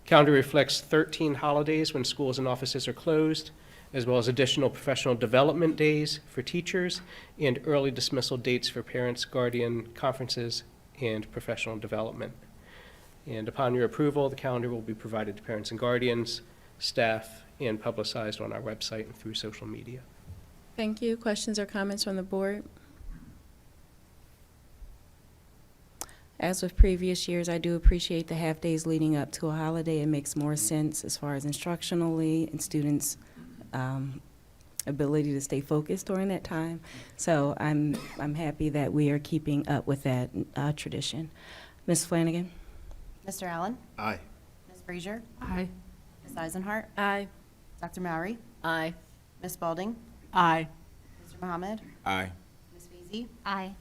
Calendar reflects 13 holidays when schools and offices are closed, as well as additional professional development days for teachers and early dismissal dates for parents, guardian conferences, and professional development. And upon your approval, the calendar will be provided to parents and guardians, staff, and publicized on our website and through social media. Thank you. Questions or comments from the board? As with previous years, I do appreciate the half days leading up to a holiday. It makes more sense as far as instructionally and students' ability to stay focused during that time. So I'm happy that we are keeping up with that tradition. Ms. Flanagan. Mr. Allen? Aye. Ms. Frazier? Aye. Ms. Eisenhart? Aye. Dr. Mowry? Aye. Ms. Spalding? Aye. Mr. Mohammed? Aye. Ms. Feasy? Aye.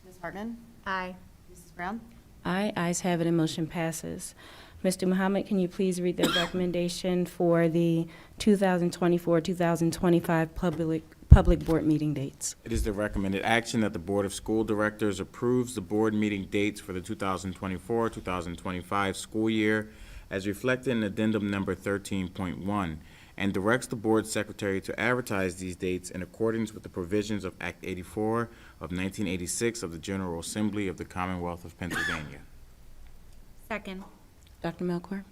Ms. Hartman? Aye. Mrs. Brown? Aye. Ayes have it and motion passes. Mr. Muhammad, can you please read the recommendation for the 2024-2025 public board meeting dates? It is the recommended action that the Board of School Directors approves the board meeting dates for the 2024-2025 school year as reflected in addendum number 13.1, and directs the board secretary to advertise these dates in accordance with the provisions of Act 84 of 1986 of the General Assembly of the Commonwealth of Pennsylvania. Second. Dr. Melchior?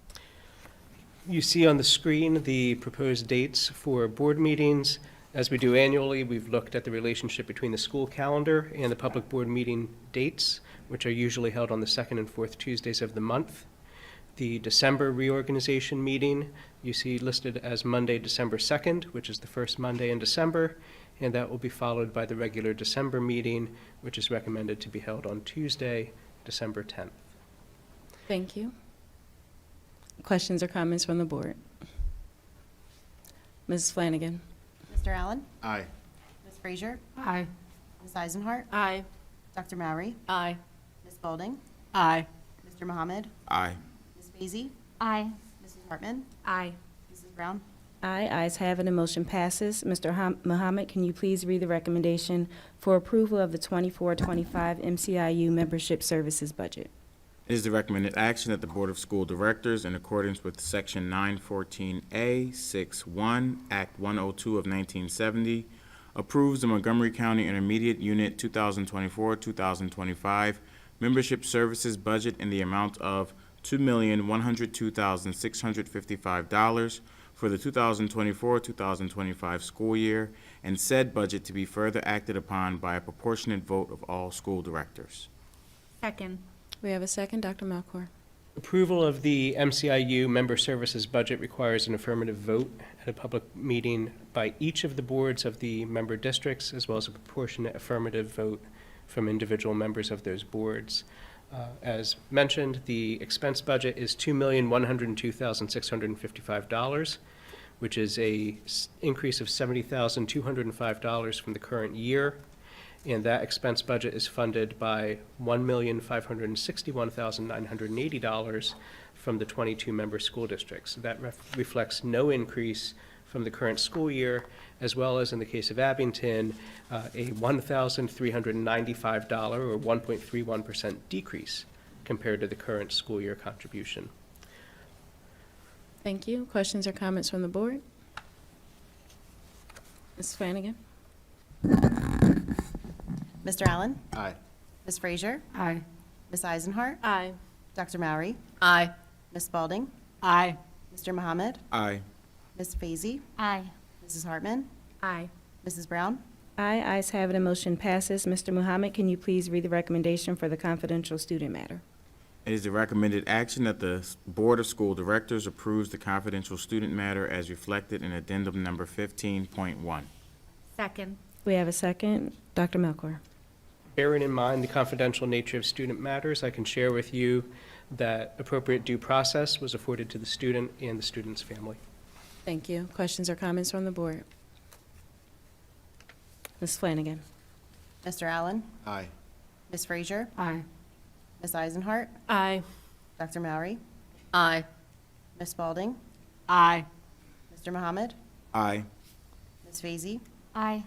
You see on the screen the proposed dates for board meetings. As we do annually, we've looked at the relationship between the school calendar and the public board meeting dates, which are usually held on the second and fourth Tuesdays of the month. The December reorganization meeting you see listed as Monday, December 2nd, which is the first Monday in December, and that will be followed by the regular December meeting, which is recommended to be held on Tuesday, December 10th. Thank you. Questions or comments from the board? Mrs. Flanagan? Mr. Allen? Aye. Ms. Frazier? Aye. Ms. Eisenhart? Aye. Dr. Mowry? Aye. Ms. Spalding? Aye. Mr. Mohammed? Aye. Ms. Fazy? Aye. Mrs. Hartman? Aye. Mrs. Brown? Aye, ayes have it, and motion passes. Mr. Muhammad, can you please read the recommendation for approval of the 24-25 MCIU membership services budget? It is the recommended action that the Board of School Directors, in accordance with Section 914A-6-1, Act 102 of 1970, approves the Montgomery County Intermediate Unit 2024-2025 membership services budget in the amount of $2,102,655 for the 2024-2025 school year, and said budget to be further acted upon by a proportionate vote of all school directors. Second. We have a second, Dr. Melchior. Approval of the MCIU member services budget requires an affirmative vote at a public meeting by each of the boards of the member districts, as well as a proportionate affirmative vote from individual members of those boards. As mentioned, the expense budget is $2,102,655, which is an increase of $70,205 from the current year. And that expense budget is funded by $1,561,980 from the 22 member school districts. That reflects no increase from the current school year, as well as in the case of Abington, a $1,395 or 1.31% decrease compared to the current school year contribution. Thank you. Questions or comments from the board? Ms. Flanagan? Mr. Allen? Aye. Ms. Frazier? Aye. Ms. Eisenhart? Aye. Dr. Mowry? Aye. Ms. Spalding? Aye. Mr. Mohammed? Aye. Ms. Fazy? Aye. Mrs. Hartman? Aye. Mrs. Brown? Aye, ayes have it, and motion passes. Mr. Muhammad, can you please read the recommendation for the confidential student matter? It is the recommended action that the Board of School Directors approves the confidential student matter as reflected in addendum number 15.1. Second. We have a second. Dr. Melchior. Bearing in mind the confidential nature of student matters, I can share with you that appropriate due process was afforded to the student and the student's family. Thank you. Questions or comments from the board? Ms. Flanagan? Mr. Allen? Aye. Ms. Frazier? Aye. Ms. Eisenhart? Aye. Dr. Mowry? Aye. Ms. Spalding? Aye. Mr. Mohammed? Aye. Ms. Fazy? Aye.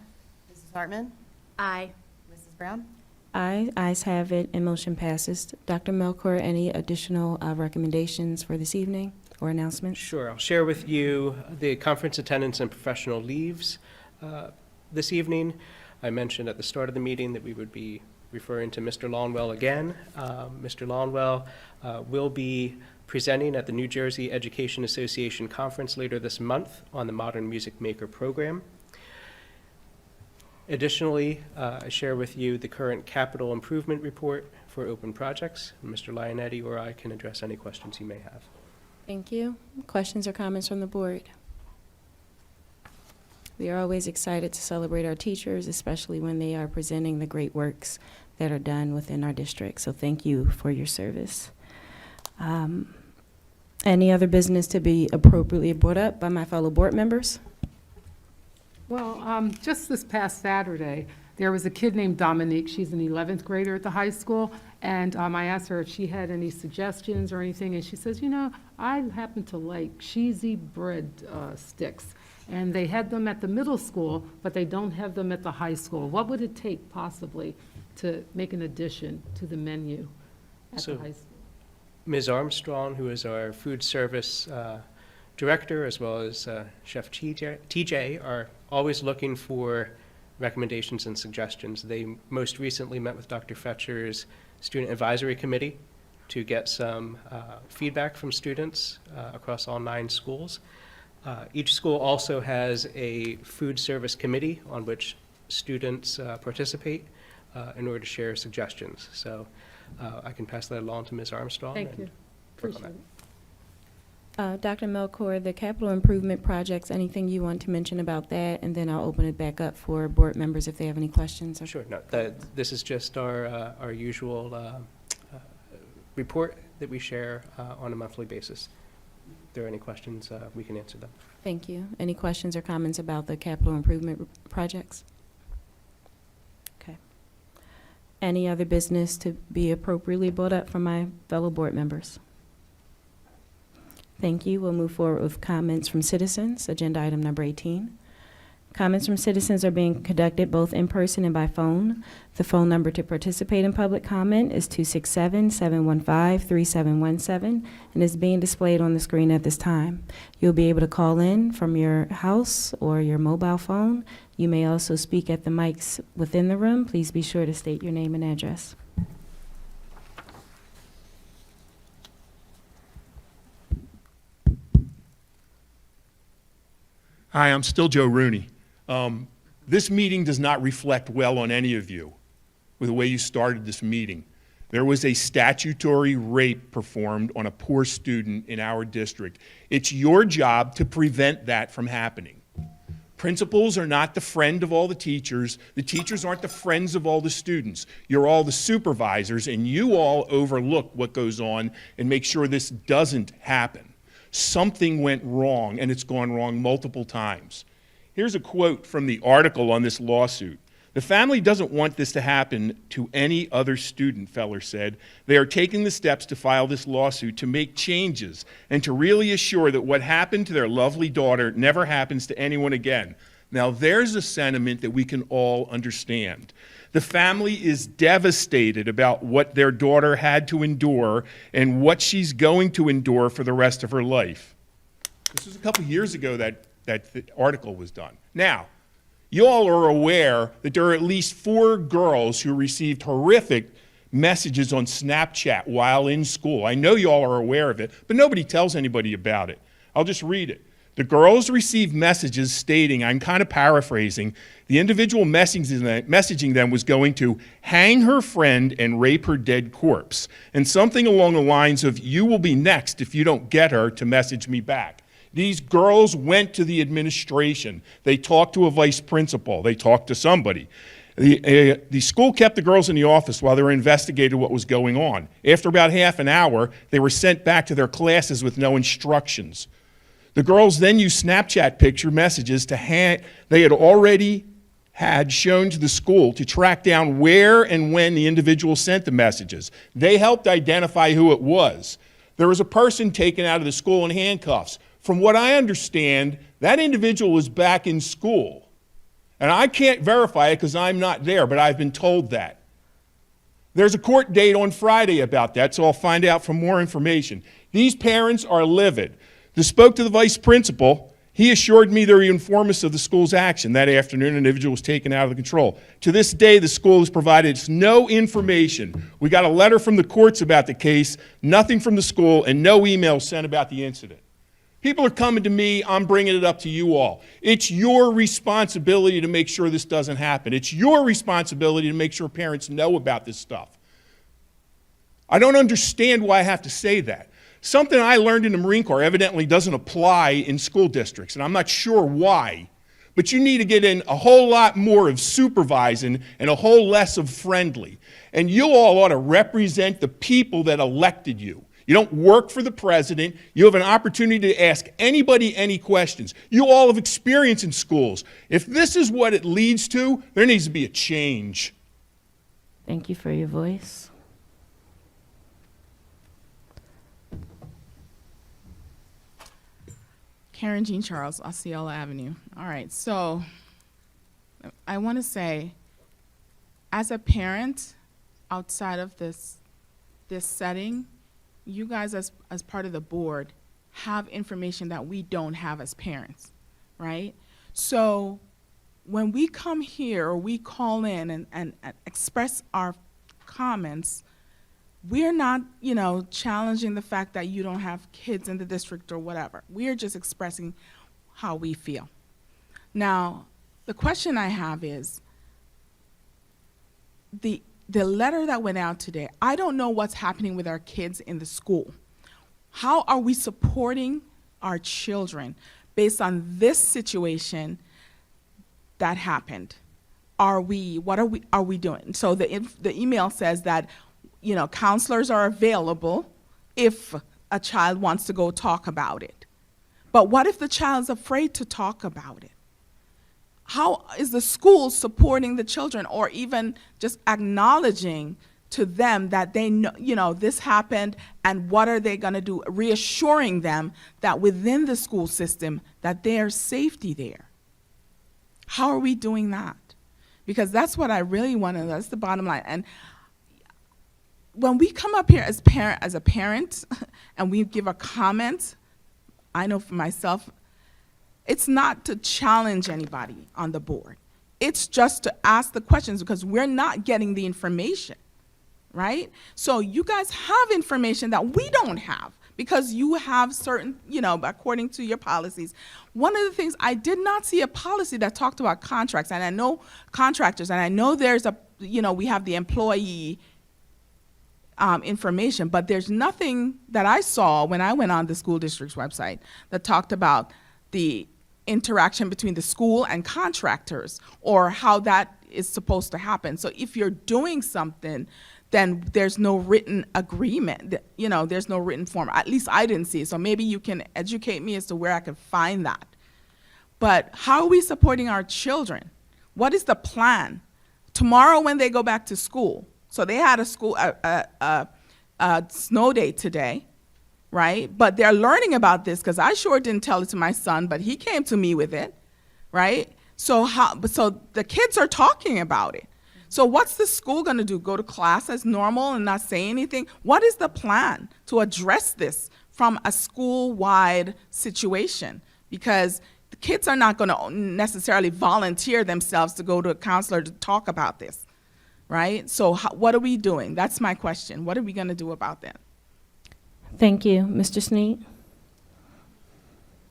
Mrs. Hartman? Aye. Mrs. Brown? Aye, ayes have it, and motion passes. Dr. Melchior, any additional recommendations for this evening or announcements? Sure. I'll share with you the conference attendance and professional leaves this evening. I mentioned at the start of the meeting that we would be referring to Mr. Lonwell again. Mr. Lonwell will be presenting at the New Jersey Education Association Conference later this month on the Modern Music Maker program. Additionally, I share with you the current capital improvement report for open projects. Mr. Lionetti or I can address any questions you may have. Thank you. Questions or comments from the board? We are always excited to celebrate our teachers, especially when they are presenting the great works that are done within our district. So thank you for your service. Any other business to be appropriately brought up by my fellow board members? Well, just this past Saturday, there was a kid named Dominique. She's an 11th grader at the high school, And I asked her if she had any suggestions or anything, and she says, you know, I happen to like cheesy bread sticks. And they had them at the middle school, but they don't have them at the high school. What would it take possibly to make an addition to the menu at the high school? Ms. Armstrong, who is our food service director, as well as Chef TJ, are always looking for recommendations and suggestions. They most recently met with Dr. Fetcher's Student Advisory Committee to get some feedback from students across all 9 schools. Each school also has a food service committee on which students participate in order to share suggestions. So I can pass that along to Ms. Armstrong. Thank you. Appreciate it. Dr. Melchor, the capital improvement projects, anything you want to mention about that? And then I'll open it back up for board members if they have any questions. Sure. No, this is just our usual report that we share on a monthly basis. If there are any questions, we can answer them. Thank you. Any questions or comments about the capital improvement projects? Okay. Any other business to be appropriately brought up from my fellow board members? Thank you. We'll move forward with comments from citizens, agenda item number 18. Comments from citizens are being conducted both in person and by phone. The phone number to participate in public comment is 267-715-3717 and is being displayed on the screen at this time. You'll be able to call in from your house or your mobile phone. You may also speak at the mics within the room. Please be sure to state your name and address. Hi, I'm still Joe Rooney. This meeting does not reflect well on any of you with the way you started this meeting. There was a statutory rape performed on a poor student in our district. It's your job to prevent that from happening. Principals are not the friend of all the teachers. The teachers aren't the friends of all the students. You're all the supervisors, and you all overlook what goes on and make sure this doesn't happen. Something went wrong, and it's gone wrong multiple times. Here's a quote from the article on this lawsuit. The family doesn't want this to happen to any other student, Feller said. They are taking the steps to file this lawsuit to make changes and to really assure that what happened to their lovely daughter never happens to anyone again. Now, there's a sentiment that we can all understand. The family is devastated about what their daughter had to endure and what she's going to endure for the rest of her life. This was a couple years ago that the article was done. Now, you all are aware that there are at least 4 girls who received horrific messages on Snapchat while in school. I know you all are aware of it, but nobody tells anybody about it. I'll just read it. The girls received messages stating, I'm kind of paraphrasing, the individual messaging them was going to hang her friend and rape her dead corpse, and something along the lines of, you will be next if you don't get her to message me back. These girls went to the administration. They talked to a vice principal. They talked to somebody. The school kept the girls in the office while they were investigating what was going on. After about half an hour, they were sent back to their classes with no instructions. The girls then used Snapchat picture messages they had already had shown to the school to track down where and when the individual sent the messages. They helped identify who it was. There was a person taken out of the school in handcuffs. From what I understand, that individual was back in school. And I can't verify it because I'm not there, but I've been told that. There's a court date on Friday about that, so I'll find out for more information. These parents are livid. I spoke to the vice principal. He assured me they were informed us of the school's action. That afternoon, an individual was taken out of the control. To this day, the school has provided us no information. We got a letter from the courts about the case, nothing from the school, and no email sent about the incident. People are coming to me, I'm bringing it up to you all. It's your responsibility to make sure this doesn't happen. It's your responsibility to make sure parents know about this stuff. I don't understand why I have to say that. Something I learned in the Marine Corps evidently doesn't apply in school districts, and I'm not sure why. But you need to get in a whole lot more of supervising and a whole less of friendly. And you all ought to represent the people that elected you. You don't work for the president. You have an opportunity to ask anybody any questions. You all have experience in schools. If this is what it leads to, there needs to be a change. Thank you for your voice. Karen Jean Charles, Osceola Avenue. All right, so I want to say, as a parent, outside of this setting, you guys as part of the board have information that we don't have as parents, right? So when we come here or we call in and express our comments, we're not, challenging the fact that you don't have kids in the district or whatever. We're just expressing how we feel. Now, the question I have is, the letter that went out today, I don't know what's happening with our kids in the school. How are we supporting our children based on this situation that happened? What are we doing? So the email says that, counselors are available if a child wants to go talk about it. But what if the child's afraid to talk about it? How is the school supporting the children, or even just acknowledging to them that they know, this happened, and what are they going to do, reassuring them that within the school system that there's safety there? How are we doing that? Because that's what I really want to, that's the bottom line. And when we come up here as a parent and we give a comment, I know for myself, it's not to challenge anybody on the board. It's just to ask the questions because we're not getting the information, right? So you guys have information that we don't have because you have certain, according to your policies. One of the things, I did not see a policy that talked about contracts, and I know contractors, and I know there's we have the employee information, but there's nothing that I saw when I went on the school district's website that talked about the interaction between the school and contractors or how that is supposed to happen. So if you're doing something, then there's no written agreement, there's no written form. At least I didn't see it. So maybe you can educate me as to where I can find that. But how are we supporting our children? What is the plan? Tomorrow when they go back to school, so they had a snow day today, right? But they're learning about this because I sure didn't tell it to my son, but he came to me with it, right? So the kids are talking about it. So what's the school going to do? Go to class as normal and not say anything? What is the plan to address this from a school-wide situation? Because the kids are not going to necessarily volunteer themselves to go to a counselor to talk about this, right? So what are we doing? That's my question. What are we going to do about that? Thank you. Mr. Sneed?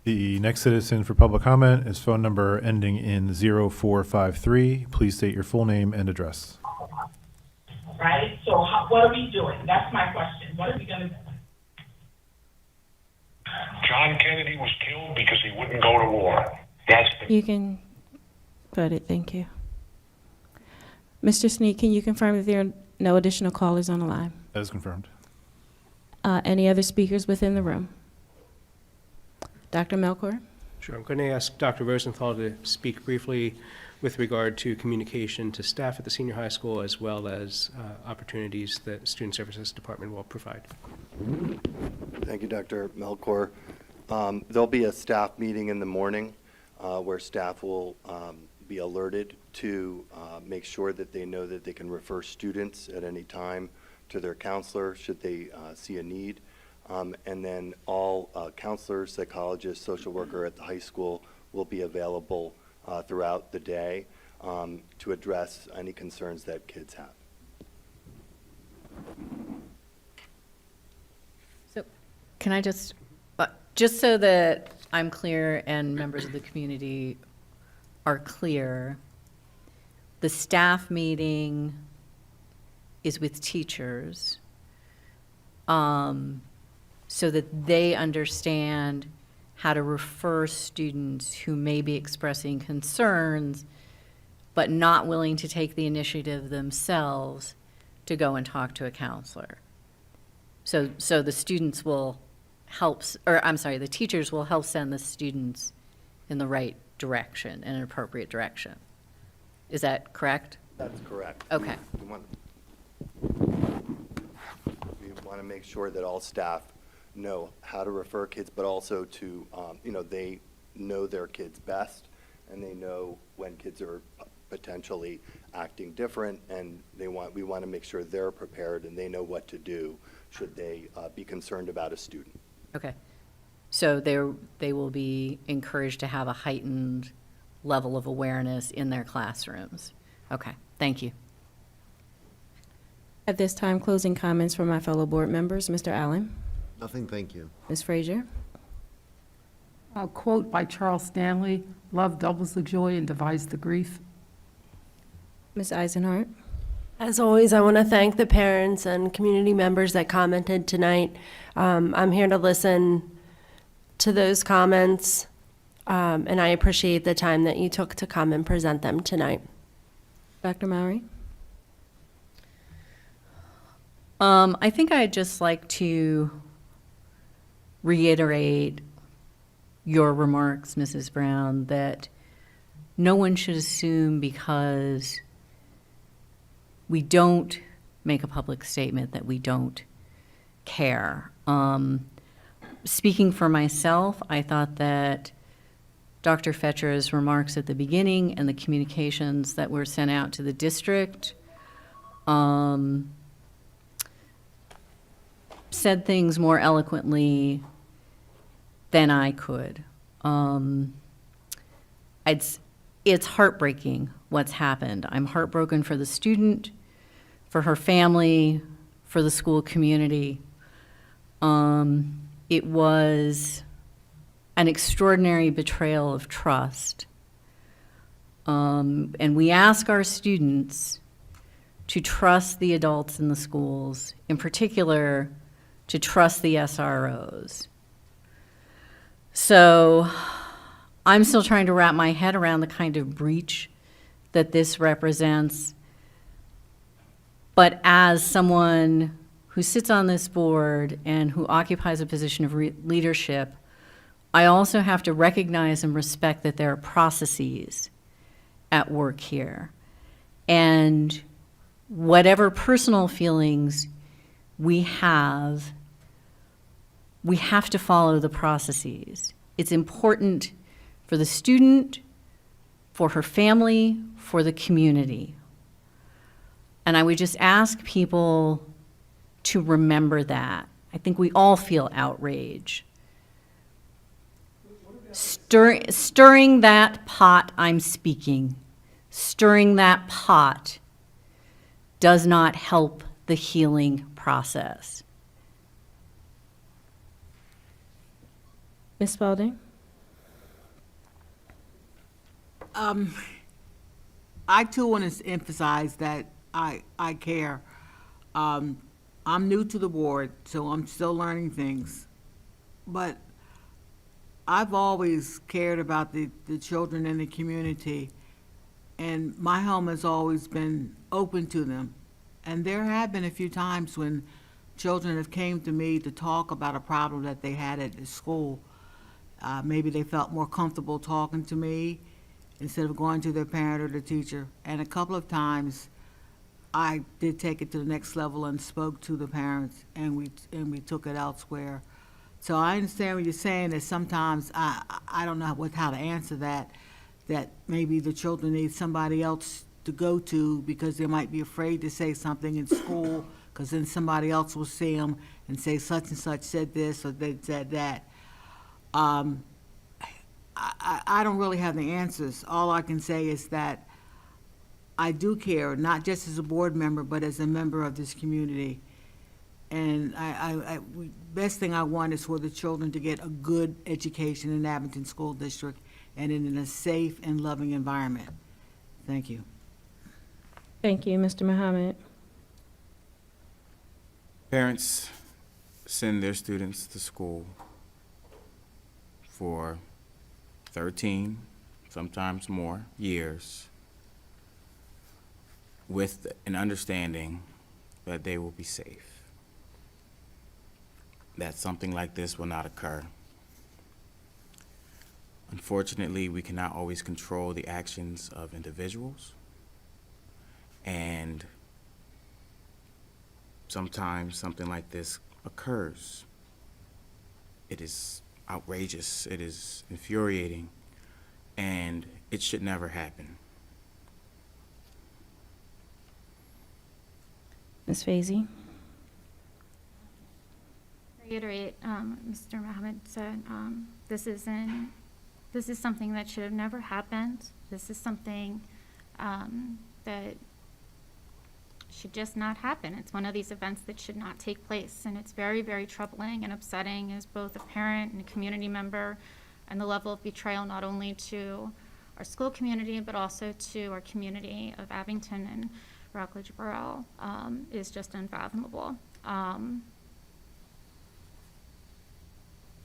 The next citizen for public comment is phone number ending in 0453. Please state your full name and address. Right? So what are we doing? That's my question. What are we going to do? John Kennedy was killed because he wouldn't go to war. You can put it. Thank you. Mr. Sneed, can you confirm that there are no additional callers on the line? That is confirmed. Any other speakers within the room? Dr. Melchor? Sure. I'm going to ask Dr. Rosenthal to speak briefly with regard to communication to staff at the senior high school, as well as opportunities that the Student Services Department will provide. Thank you, Dr. Melchor. There'll be a staff meeting in the morning where staff will be alerted to make sure that they know that they can refer students at any time to their counselor should they see a need. And then all counselors, psychologists, social worker at the high school will be available throughout the day to address any concerns that kids have. So can I just so that I'm clear and members of the community are clear, the staff meeting is with teachers so that they understand how to refer students who may be expressing concerns but not willing to take the initiative themselves to go and talk to a counselor. So the students will help, the teachers will help send the students in the right direction, in an appropriate direction. Is that correct? That's correct. Okay. We want to make sure that all staff know how to refer kids, but also to, they know their kids best, and they know when kids are potentially acting different, and we want to make sure they're prepared and they know what to do should they be concerned about a student. Okay. So they will be encouraged to have a heightened level of awareness in their classrooms. Okay, thank you. At this time, closing comments from my fellow board members. Mr. Allen? Nothing, thank you. Ms. Frazier? A quote by Charles Stanley, "Love doubles the joy and divides the grief." Ms. Eisenhart? As always, I want to thank the parents and community members that commented tonight. I'm here to listen to those comments, and I appreciate the time that you took to come and present them tonight. Dr. Mowry? I think I'd just like to reiterate your remarks, Mrs. Brown, that no one should assume because we don't make a public statement that we don't care. Speaking for myself, I thought that Dr. Fetcher's remarks at the beginning and the communications that were sent out to the district said things more eloquently than I could. It's heartbreaking what's happened. I'm heartbroken for the student, for her family, for the school community. It was an extraordinary betrayal of trust. And we ask our students to trust the adults in the schools, in particular, to trust the SROs. So I'm still trying to wrap my head around the kind of breach that this represents. But as someone who sits on this board and who occupies a position of leadership, I also have to recognize and respect that there are processes at work here. And whatever personal feelings we have to follow the processes. It's important for the student, for her family, for the community. And I would just ask people to remember that. I think we all feel outrage. Stirring that pot, I'm speaking. Stirring that pot does not help the healing process. Ms. Spalding? I too want to emphasize that I care. I'm new to the board, so I'm still learning things. But I've always cared about the children in the community, and my home has always been open to them. And there have been a few times when children have came to me to talk about a problem that they had at the school. Maybe they felt more comfortable talking to me instead of going to their parent or the teacher. And a couple of times, I did take it to the next level and spoke to the parents, and we took it elsewhere. So I understand what you're saying, that sometimes I don't know how to answer that maybe the children need somebody else to go to because they might be afraid to say something in school, because then somebody else will see them and say such and such said this or they said that. I don't really have the answers. All I can say is that I do care, not just as a board member, but as a member of this community. And best thing I want is for the children to get a good education in Abington School District and in a safe and loving environment. Thank you. Thank you, Mr. Muhammad. Parents send their students to school for 13, sometimes more, years with an understanding that they will be safe, that something like this will not occur. Unfortunately, we cannot always control the actions of individuals, and sometimes something like this occurs. it is outrageous, it is infuriating, and it should never happen. Ms. Fazy? Reiterate, Mr. Mohammed said, this is something that should have never happened. This is something that should just not happen. It's one of these events that should not take place, and it's very, very troubling and upsetting as both a parent and a community member, and the level of betrayal not only to our school community, but also to our community of Abington and Rockledge Borough is just unfathomable.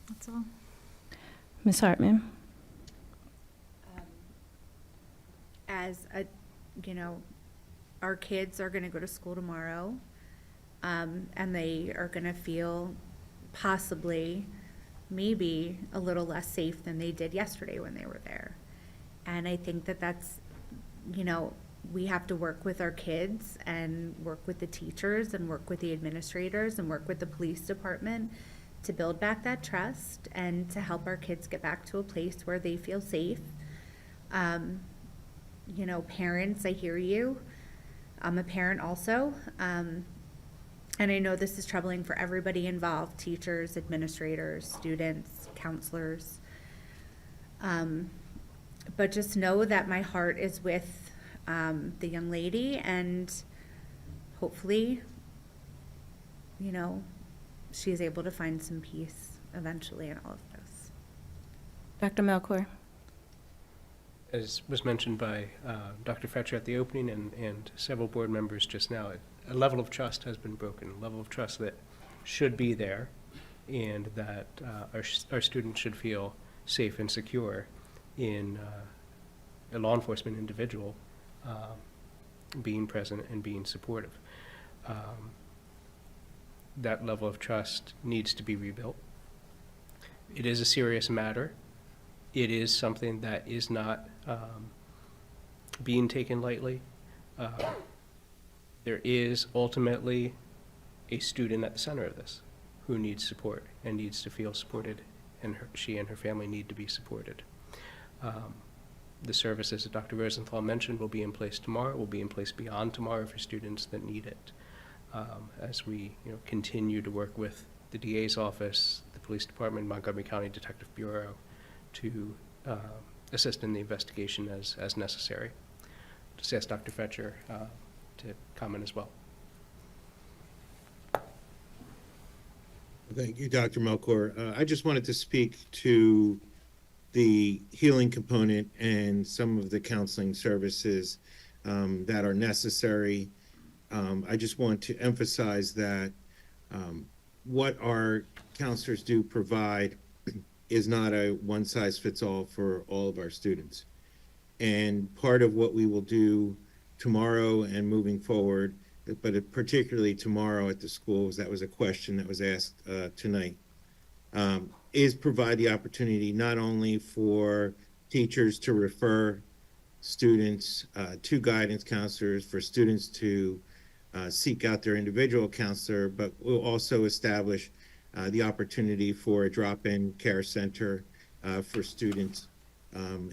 That's all. Ms. Hartman? As a, our kids are going to go to school tomorrow, and they are going to feel possibly, maybe a little less safe than they did yesterday when they were there. And I think that that's, we have to work with our kids and work with the teachers and work with the administrators and work with the police department to build back that trust and to help our kids get back to a place where they feel safe. Parents, I hear you. I'm a parent also. And I know this is troubling for everybody involved, teachers, administrators, students, counselors. But just know that my heart is with the young lady, and hopefully, she's able to find some peace eventually in all of this. Dr. Melchor? As was mentioned by Dr. Fetcher at the opening and several board members just now, a level of trust has been broken, a level of trust that should be there, and that our students should feel safe and secure in a law enforcement individual being present and being supportive. That level of trust needs to be rebuilt. It is a serious matter. It is something that is not being taken lightly. There is ultimately a student at the center of this who needs support and needs to feel supported, and she and her family need to be supported. The services that Dr. Rosenthal mentioned will be in place tomorrow, will be in place beyond tomorrow for students that need it. As we continue to work with the DA's office, the police department, Montgomery County Detective Bureau to assist in the investigation as necessary. Just ask Dr. Fetcher to comment as well. Thank you, Dr. Melchor. I just wanted to speak to the healing component and some of the counseling services that are necessary. I just want to emphasize that what our counselors do provide is not a one-size-fits-all for all of our students. And part of what we will do tomorrow and moving forward, but particularly tomorrow at the schools, that was a question that was asked tonight, is provide the opportunity not only for teachers to refer students to guidance counselors, for students to seek out their individual counselor, but we'll also establish the opportunity for a drop-in care center for students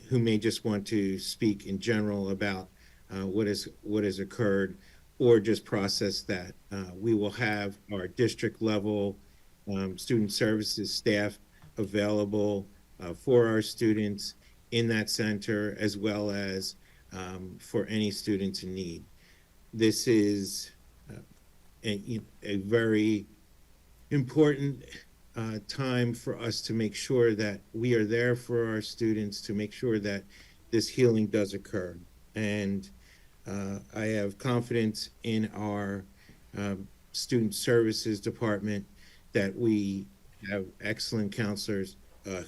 who may just want to speak in general about what has occurred, or just process that. We will have our district level student services staff available for our students in that center, as well as for any students in need. This is a very important time for us to make sure that we are there for our students, to make sure that this healing does occur. And I have confidence in our student services department that we have excellent counselors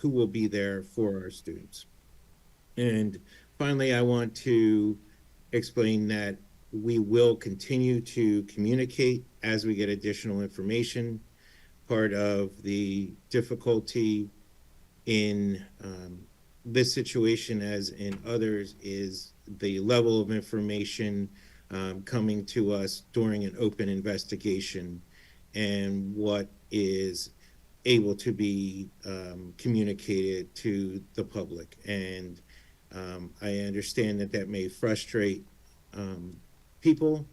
who will be there for our students. And finally, I want to explain that we will continue to communicate as we get additional information. Part of the difficulty in this situation, as in others, is the level of information coming to us during an open investigation, and what is able to be communicated to the public. And I understand that that may frustrate people.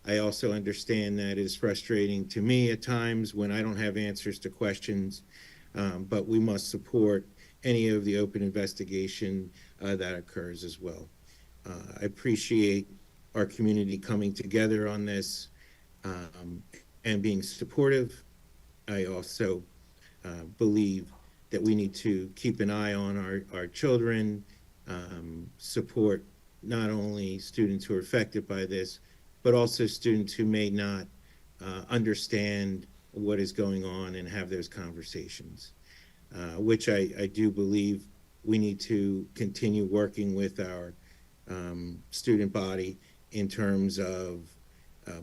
I also understand that it's frustrating to me at times when I don't have answers to questions, but we must support any of the open investigation that occurs as well. I appreciate our community coming together on this and being supportive. I also believe that we need to keep an eye on our children, support not only students who are affected by this, but also students who may not understand what is going on and have those conversations, which I do believe we need to continue working with our student body in terms of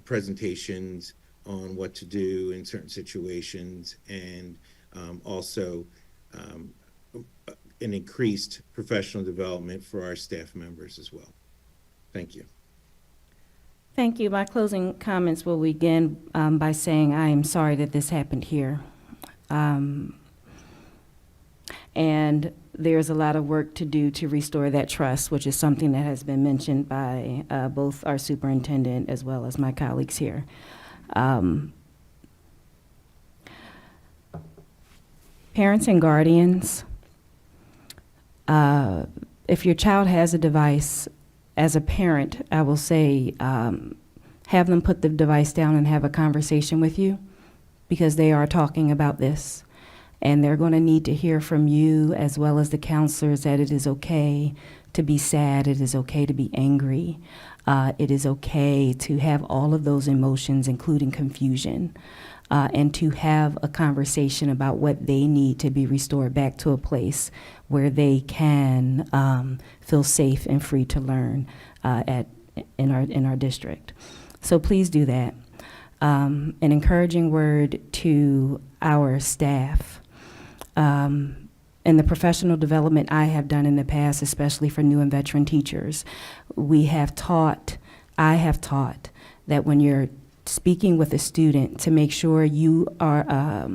presentations on what to do in certain situations, and also an increased professional development for our staff members as well. Thank you. Thank you. My closing comments will begin by saying I am sorry that this happened here. And there's a lot of work to do to restore that trust, which is something that has been mentioned by both our superintendent as well as my colleagues here. Parents and guardians, if your child has a device, as a parent, I will say, have them put the device down and have a conversation with you, because they are talking about this. And they're going to need to hear from you as well as the counselors that it is okay to be sad, it is okay to be angry, it is okay to have all of those emotions, including confusion, and to have a conversation about what they need to be restored back to a place where they can feel safe and free to learn in our district. So please do that. An encouraging word to our staff. And the professional development I have done in the past, especially for new and veteran teachers, I have taught that when you're speaking with a student, to make sure you are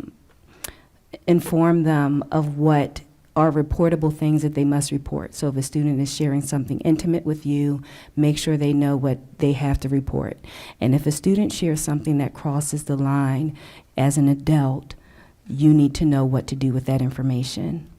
inform them of what are reportable things that they must report. So if a student is sharing something intimate with you, make sure they know what they have to report. And if a student shares something that crosses the line, as an adult, you need to know what to do with that information.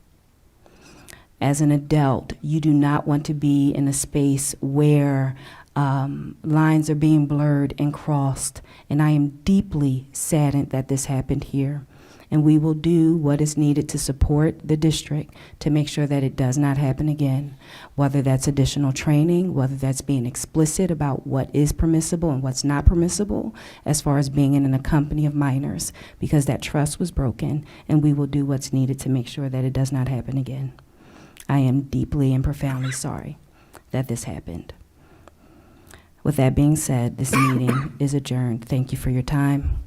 As an adult, you do not want to be in a space where lines are being blurred and crossed. And I am deeply saddened that this happened here. And we will do what is needed to support the district to make sure that it does not happen again, whether that's additional training, whether that's being explicit about what is permissible and what's not permissible as far as being in a company of minors, because that trust was broken, and we will do what's needed to make sure that it does not happen again. I am deeply and profoundly sorry that this happened. With that being said, this meeting is adjourned. Thank you for your time.